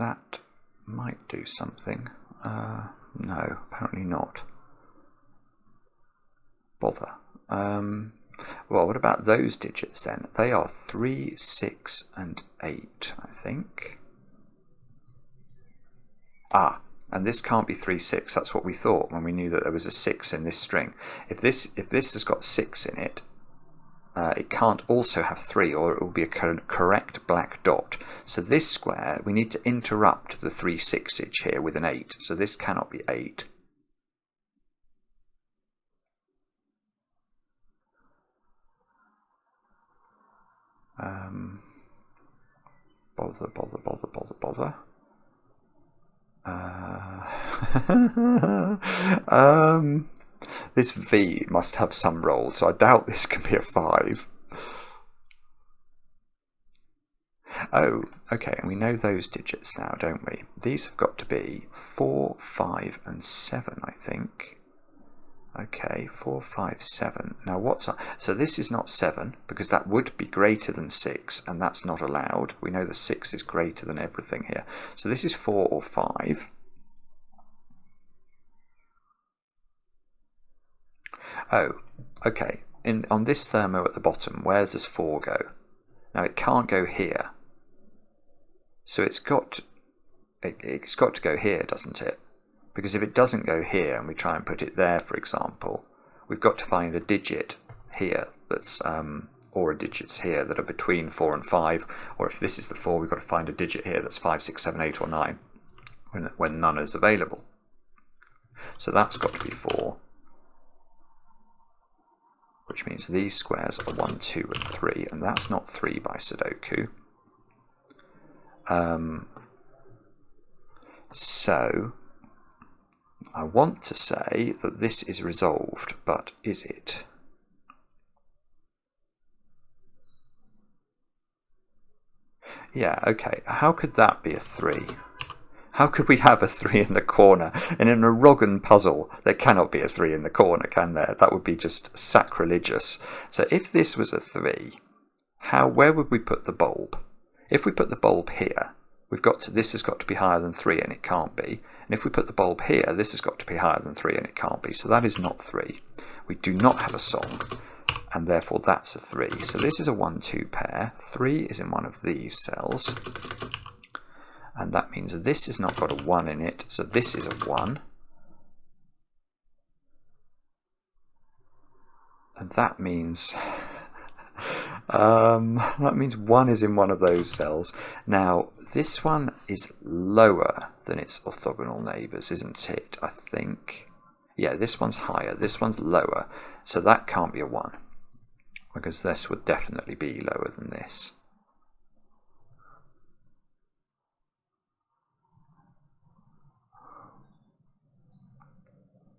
that might do something. No, apparently not. Bother. Well, what about those digits then? They are 3, 6 and 8, I think. Ah, and this can't be 3, 6. That's what we thought when we knew that there was a 6 in this string. If this has got 6 in it, it can't also have 3, or it will be a correct black dot. So this square, we need to interrupt the 3, 6-age here with an 8. So this cannot be 8. Bother. This V must have some role, so I doubt this can be a 5. Oh, okay, and we know those digits now, don't we? These have got to be 4, 5 and 7, I think. Okay, 4, 5, 7. Now what's up? So this is not 7, because that would be greater than 6, and that's not allowed. We know the 6 is greater than everything here. So this is 4 or 5. Oh, okay. On this thermo at the bottom, where does 4 go? Now it can't go here. So it's got to go here, doesn't it? Because if it doesn't go here and we try and put it there, for example, we've got to find a digit here that's, or digits here that are between 4 and 5. Or if this is the 4, we've got to find a digit here that's 5, 6, 7, 8 or 9 when none is available. So that's got to be 4. Which means these squares are 1, 2 and 3. And that's not 3 by Sudoku. So I want to say that this is resolved, but is it? Yeah, okay. How could that be a 3? How could we have a 3 in the corner? And in a Wrogn puzzle, there cannot be a 3 in the corner, can there? That would be just sacrilegious. So if this was a 3, where would we put the bulb? If we put the bulb here, this has got to be higher than 3, and it can't be. And if we put the bulb here, this has got to be higher than 3, and it can't be. So that is not 3. We do not have a song, and therefore that's a 3. So this is a 1, 2 pair. 3 is in one of these cells. And that means this has not got a 1 in it, so this is a 1. And that means 1 is in one of those cells. Now, this one is lower than its orthogonal neighbours, isn't it? I think. Yeah, this one's higher, this one's lower. So that can't be a 1, because this would definitely be lower than this.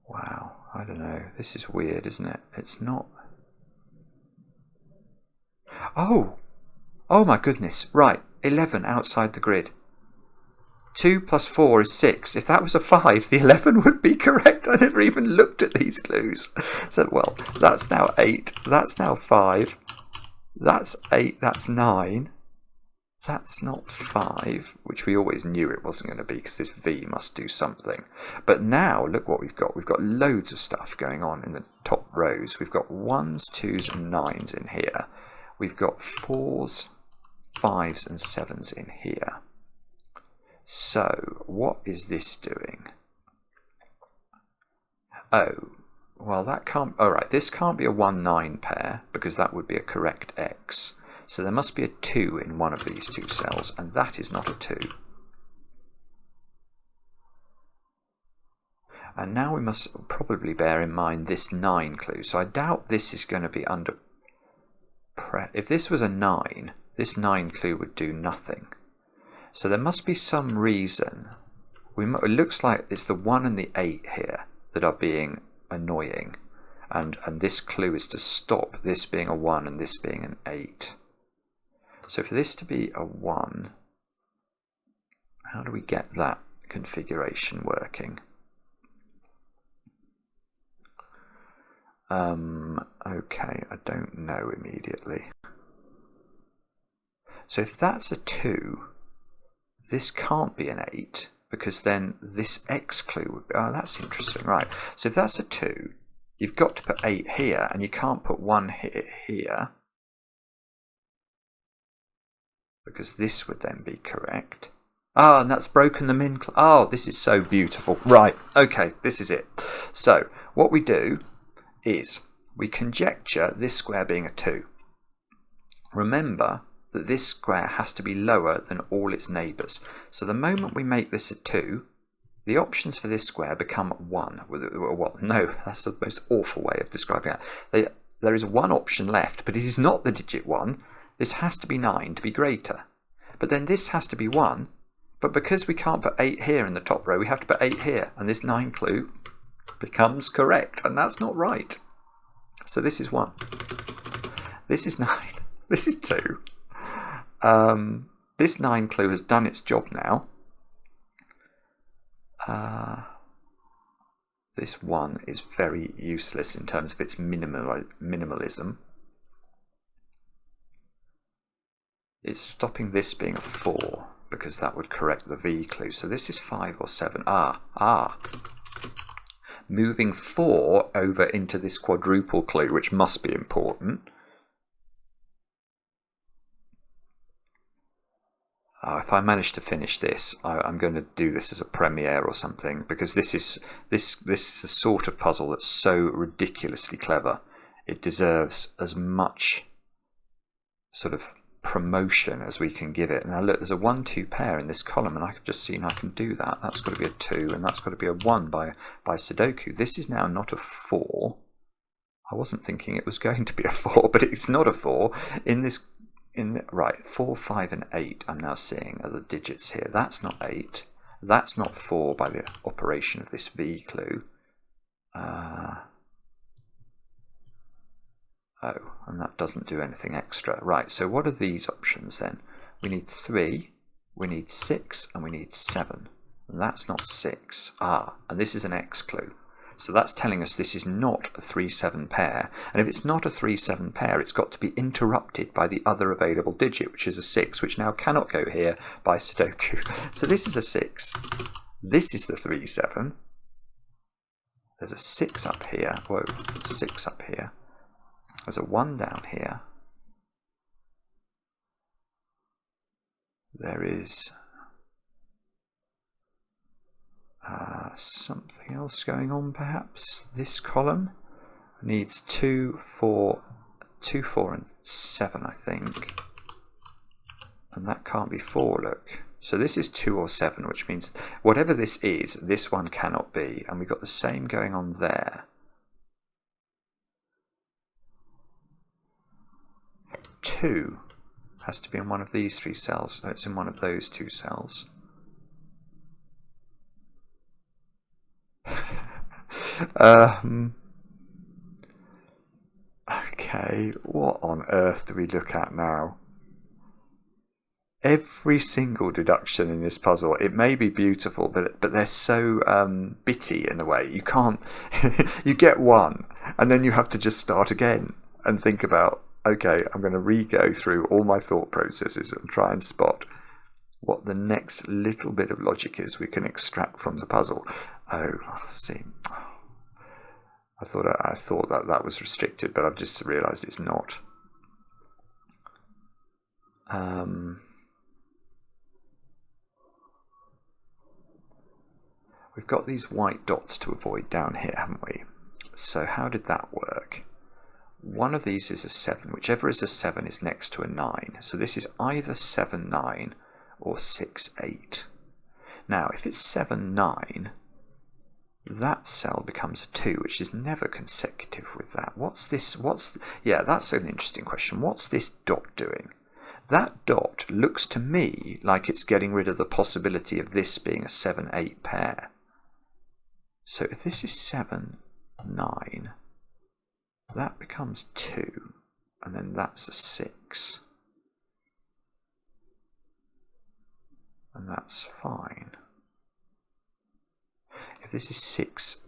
Wow, I don't know. This is weird, isn't it? It's not. Oh! Oh my goodness. Right, 11 outside the grid. 2 plus 4 is 6. If that was a 5, the 11 would be correct. I never even looked at these clues. So, well, that's now 8. That's now 5. That's 8. That's 9. That's not 5, which we always knew it wasn't going to be because this V must do something. But now look what we've got. We've got loads of stuff going on in the top rows. We've got 1s, 2s and 9s in here. We've got 4s, 5s and 7s in here. So what is this doing? Oh, well that can't, alright, this can't be a 1-9 pair because that would be a correct X. So there must be a 2 in one of these two cells, and that is not a 2. And now we must probably bear in mind this 9 clue. So I doubt this is going to be under... If this was a 9, this 9 clue would do nothing. So there must be some reason. It looks like it's the 1 and the 8 here that are being annoying. And this clue is to stop this being a 1 and this being an 8. So for this to be a 1, how do we get that configuration working? Okay, I don't know immediately. So if that's a 2, this can't be an 8, because then this X clue would be... Oh, that's interesting, right. So if that's a 2, you've got to put 8 here, and you can't put 1 here. Because this would then be correct. Ah, and that's broken the min. Oh, this is so beautiful. Right, okay, this is it. So, what we do is we conjecture this square being a 2. Remember that this square has to be lower than all its neighbours. So the moment we make this a 2, the options for this square become 1. Well, no, that's the most awful way of describing that. There is one option left, but it is not the digit 1. This has to be 9 to be greater. But then this has to be 1. But because we can't put 8 here in the top row, we have to put 8 here. And this 9 clue becomes correct. And that's not right. So this is 1. This is 9. This is 2. This 9 clue has done its job now. This 1 is very useless in terms of its minimalism. It's stopping this being a 4 because that would correct the V clue. So this is 5 or 7. Moving 4 over into this quadruple clue, which must be important. If I manage to finish this, I'm going to do this as a premiere or something, because this is the sort of puzzle that's so ridiculously clever. It deserves as much sort of promotion as we can give it. Now look, there's a 1-2 pair in this column, and I've just seen I can do that. That's got to be a 2, and that's got to be a 1 by sudoku. This is now not a 4. I wasn't thinking it was going to be a 4, but it's not a 4. Right, 4, 5 and 8 I'm now seeing are the digits here. That's not 8. That's not 4 by the operation of this V clue. Oh, and that doesn't do anything extra. Right, so what are these options then? We need 3, we need 6, and we need 7. And that's not 6. And this is an X clue. So that's telling us this is not a 3-7 pair. And if it's not a 3-7 pair, it's got to be interrupted by the other available digit, which is a 6, which now cannot go here by sudoku. So this is a 6. This is the 3-7. There's a 6 up here. Whoa, 6 up here. There's a 1 down here. There is something else going on, perhaps. This column needs 2, 4, and 7, I think. And that can't be 4, look. So this is 2 or 7, which means whatever this is, this one cannot be. And we've got the same going on there. 2 has to be in one of these 3 cells, so it's in one of those 2 cells. Okay, what on earth do we look at now? Every single deduction in this puzzle, it may be beautiful, but they're so bitty in a way. You can't, you get one, and then you have to just start again and think about Okay, I'm going to re-go through all my thought processes and try and spot what the next little bit of logic is we can extract from the puzzle. Oh, see. I thought that was restricted, but I've just realised it's not. We've got these white dots to avoid down here, haven't we? So how did that work? One of these is a 7. Whichever is a 7 is next to a 9. So this is either 7, 9 or 6, 8. Now, if it's 7, 9, that cell becomes a 2, which is never consecutive with that. What's this? Yeah, that's an interesting question. What's this dot doing? That dot looks to me like it's getting rid of the possibility of this being a 7, 8 pair. So if this is 7, 9, that becomes 2, and then that's a 6. And that's fine. If this is 6,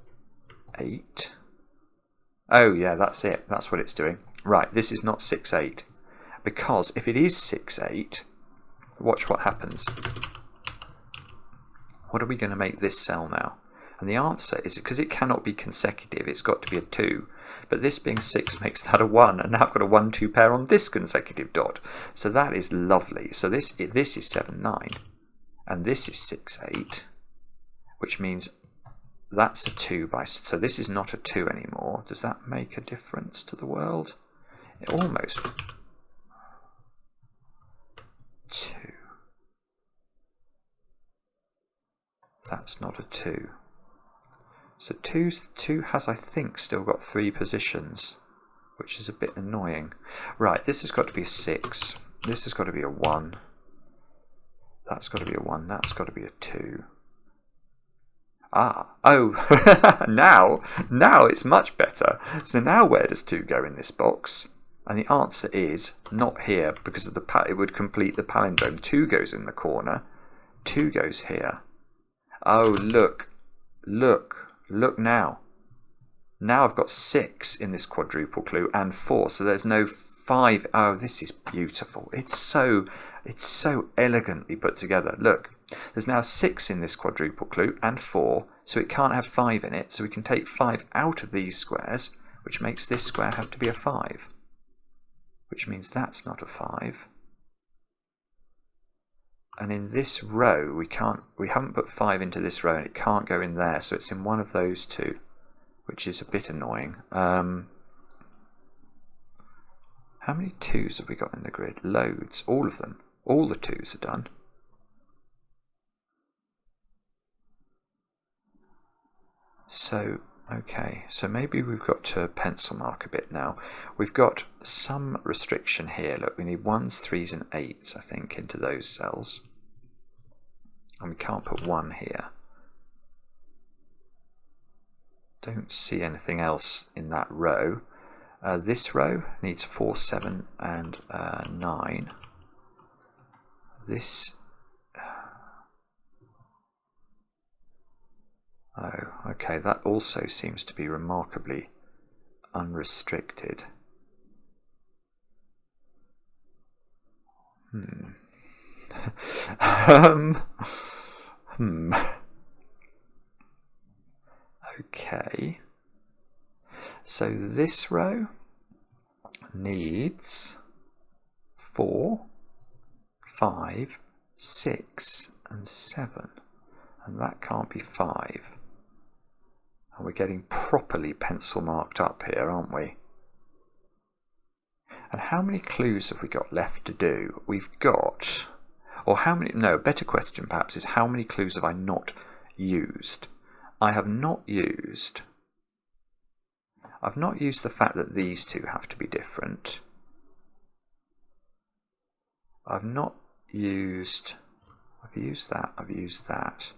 8, oh yeah, that's it. That's what it's doing. Right, this is not 6, 8. Because if it is 6, 8, watch what happens. What are we going to make this cell now? And the answer is, because it cannot be consecutive, it's got to be a 2. But this being 6 makes that a 1, and now I've got a 1, 2 pair on this consecutive dot. So that is lovely. So this is 7, 9, and this is 6, 8, which means that's a 2 by... So this is not a 2 anymore. Does that make a difference to the world? It almost... 2. That's not a 2. So 2 has, I think, still got 3 positions, which is a bit annoying. Right, this has got to be a 6. This has got to be a 1. That's got to be a 1. That's got to be a 2. Ah, oh, now it's much better. So now where does 2 go in this box? And the answer is not here, because of it would complete the palindrome. 2 goes in the corner. 2 goes here. Oh, look now. Now I've got 6 in this quadruple clue and 4, so there's no 5. Oh, this is beautiful. It's so elegantly put together. Look, there's now 6 in this quadruple clue and 4, so it can't have 5 in it. So we can take 5 out of these squares, which makes this square have to be a 5. Which means that's not a 5. And in this row, we haven't put 5 into this row, and it can't go in there, so it's in one of those two, which is a bit annoying. How many 2s have we got in the grid? Loads, all of them. All the 2s are done. So, okay, so maybe we've got to pencil mark a bit now. We've got some restriction here. Look, we need 1s, 3s and 8s, I think, into those cells. And we can't put 1 here. Don't see anything else in that row. This row needs 4, 7 and 9. This... Oh, okay, that also seems to be remarkably unrestricted. Okay. So this row needs 4, 5, 6 and 7. And that can't be 5. And we're getting properly pencil marked up here, aren't we? And how many clues have we got left to do? We've got, or how many, no, a better question perhaps is how many clues have I not used? I have not used, I've not used the fact that these two have to be different. I've not used, I've used that, I've used that.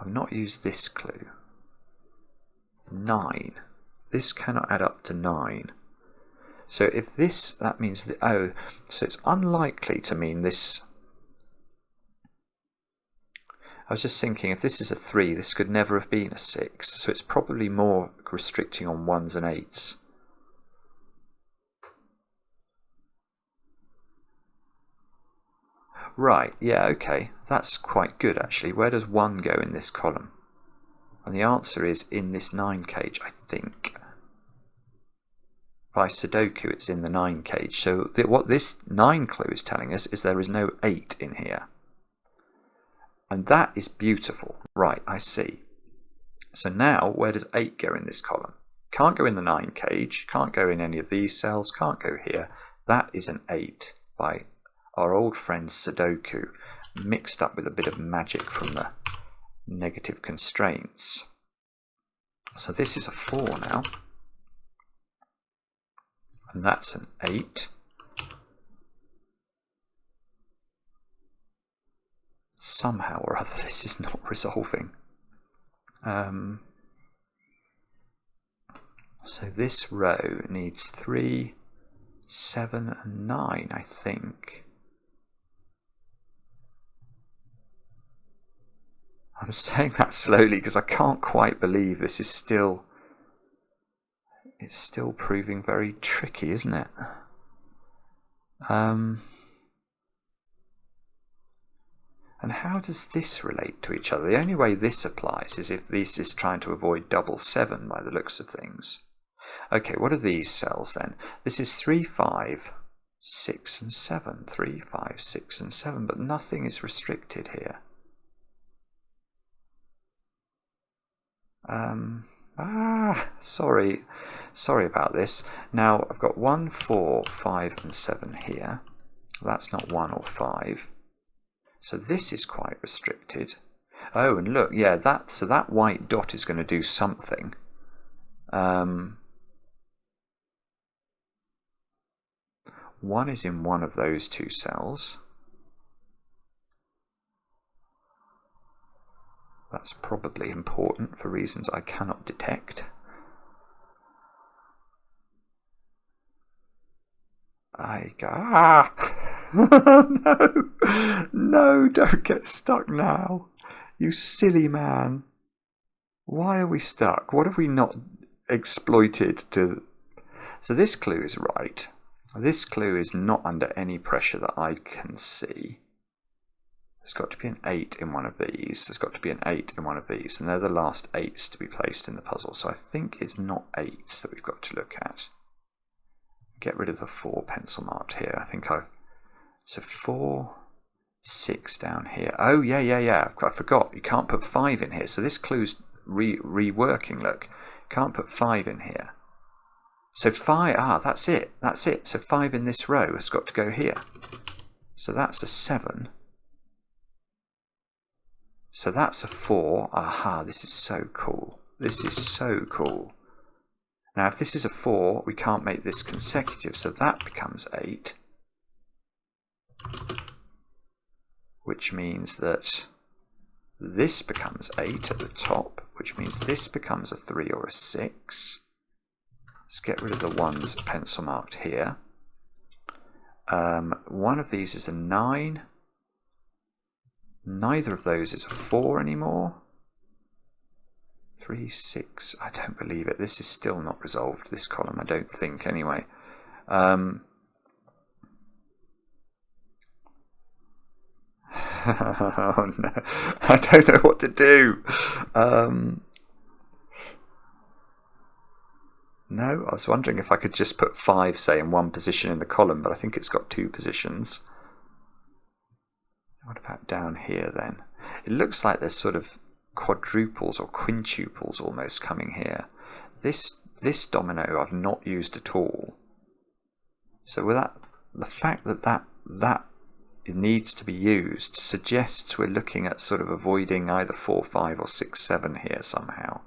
I've not used this clue. 9. This cannot add up to 9. So if this, that means that, oh, so it's unlikely to mean this. I was just thinking, if this is a 3, this could never have been a 6. So it's probably more restricting on 1s and 8s. Right, yeah, okay. That's quite good, actually. Where does 1 go in this column? And the answer is in this 9 cage, I think. By sudoku, it's in the 9 cage. So what this 9 clue is telling us is there is no 8 in here. And that is beautiful. Right, I see. So now, where does 8 go in this column? Can't go in the 9 cage, can't go in any of these cells, can't go here. That is an 8 by our old friend sudoku, mixed up with a bit of magic from the negative constraints. So this is a 4 now. And that's an 8. Somehow or other this is not resolving. So this row needs 3, 7 and 9, I think. I'm saying that slowly because I can't quite believe this is still... It's still proving very tricky, isn't it? And how does this relate to each other? The only way this applies is if this is trying to avoid double 7 by the looks of things. Okay, what are these cells then? This is 3, 5, 6 and 7. 3, 5, 6 and 7, but nothing is restricted here. Sorry about this. Now I've got 1, 4, 5 and 7 here. That's not 1 or 5. So this is quite restricted. Oh, and look, yeah, so that white dot is going to do something. 1 is in one of those 2 cells. That's probably important for reasons I cannot detect. No! No, don't get stuck now. You silly man. Why are we stuck? What have we not exploited to... So this clue is right. This clue is not under any pressure that I can see. There's got to be an 8 in one of these. There's got to be an 8 in one of these. And they're the last 8s to be placed in the puzzle. So I think it's not 8s that we've got to look at. Get rid of the 4 pencil marked here. I think I've... So 4, 6 down here. Oh, yeah. I forgot. You can't put 5 in here. So this clue's reworking, look. Can't put 5 in here. So 5, that's it. That's it. So 5 in this row has got to go here. So that's a 7. So that's a 4. Aha, this is so cool. This is so cool. Now, if this is a 4, we can't make this consecutive, so that becomes 8. Which means that this becomes 8 at the top, which means this becomes a 3 or a 6. Let's get rid of the ones pencil marked here. One of these is a 9. Neither of those is a 4 anymore. 3, 6, I don't believe it. This is still not resolved, this column, I don't think, anyway. Oh no, I don't know what to do. No, I was wondering if I could just put 5, say, in one position in the column, but I think it's got 2 positions. What about down here then? It looks like there's sort of quadruples or quintuples almost coming here. This domino I've not used at all. So with that, the fact that it needs to be used suggests we're looking at sort of avoiding either 4, 5 or 6, 7 here somehow.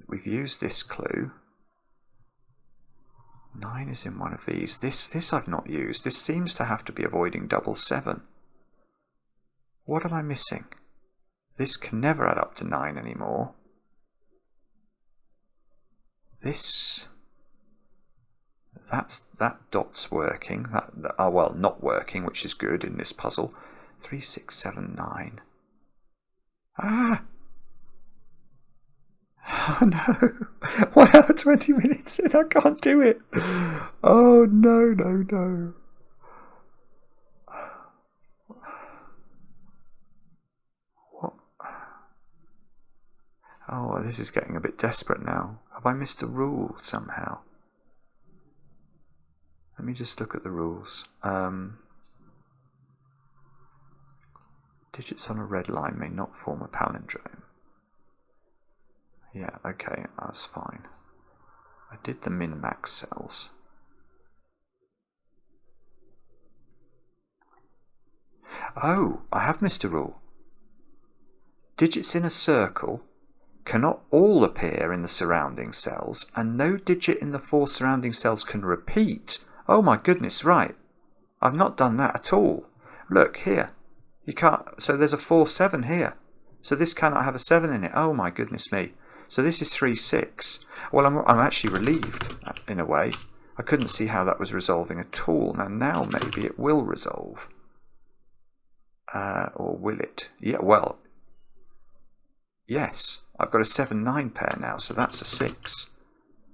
We've used this clue. 9 is in one of these. This I've not used. This seems to have to be avoiding double 7. What am I missing? This can never add up to 9 anymore. That dot's working. Well, not working, which is good in this puzzle. 3, 6, 7, 9. Ah! Oh no! 1 hour 20 minutes in, I can't do it! Oh no. Oh, this is getting a bit desperate now. Have I missed a rule somehow? Let me just look at the rules. Digits on a red line may not form a palindrome. Yeah, okay, that's fine. I did the min-max cells. Oh, I have missed a rule. Digits in a circle cannot all appear in the surrounding cells, and no digit in the 4 surrounding cells can repeat. Oh my goodness, right. I've not done that at all. Look, here. You can't. So there's a 4, 7 here. So this cannot have a 7 in it. Oh my goodness me. So this is 3, 6. Well, I'm actually relieved, in a way. I couldn't see how that was resolving at all. Now maybe it will resolve. Or will it? Yeah, well, yes. I've got a 7, 9 pair now, so that's a 6.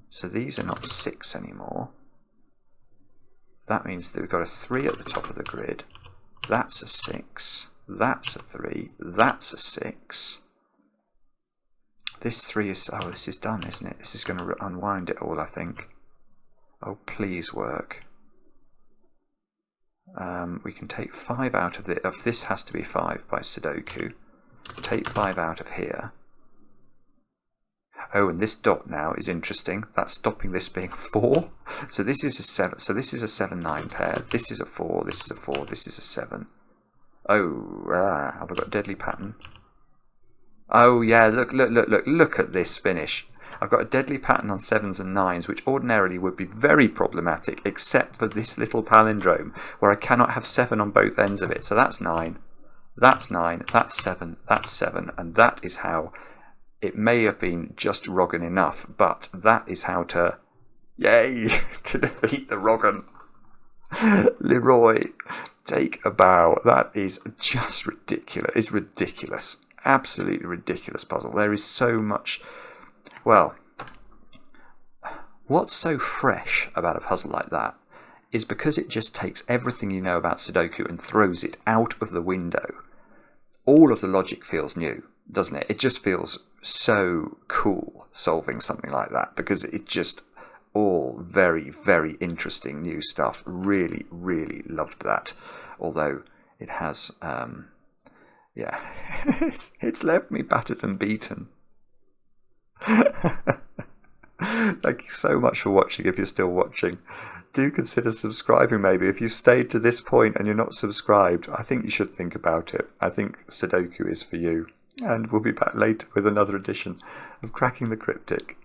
So these are not 6 anymore. That means that we've got a 3 at the top of the grid. That's a 6. That's a 3. That's a 6. This 3 is... Oh, this is done, isn't it? This is going to unwind it all, I think. Oh, please work. We can take 5 out of it. This has to be 5 by sudoku. Take 5 out of here. Oh, and this dot now is interesting. That's stopping this being 4. So this is a 7. So this is a 7, 9 pair. This is a 4. This is a 4. This is a 7. Oh, have I got a deadly pattern? Oh yeah, look at this finish. I've got a deadly pattern on 7s and 9s, which ordinarily would be very problematic, except for this little palindrome, where I cannot have 7 on both ends of it. So that's 9. That's 9. That's 7. That's 7. And that is how... It may have been just Wrogn enough, but that is how to... Yay! To defeat the Wrogn. Leroy, take a bow. That is just ridiculous. It's ridiculous. Absolutely ridiculous puzzle. There is so much... Well, what's so fresh about a puzzle like that is because it just takes everything you know about Sudoku and throws it out of the window. All of the logic feels new, doesn't it? It just feels so cool solving something like that because it's just all very, very interesting new stuff. Really, really loved that. Although it has, yeah, it's left me battered and beaten. Thank you so much for watching. If you're still watching, do consider subscribing. Maybe if you've stayed to this point and you're not subscribed, I think you should think about it. I think Sudoku is for you, and we'll be back later with another edition of Cracking the Cryptic.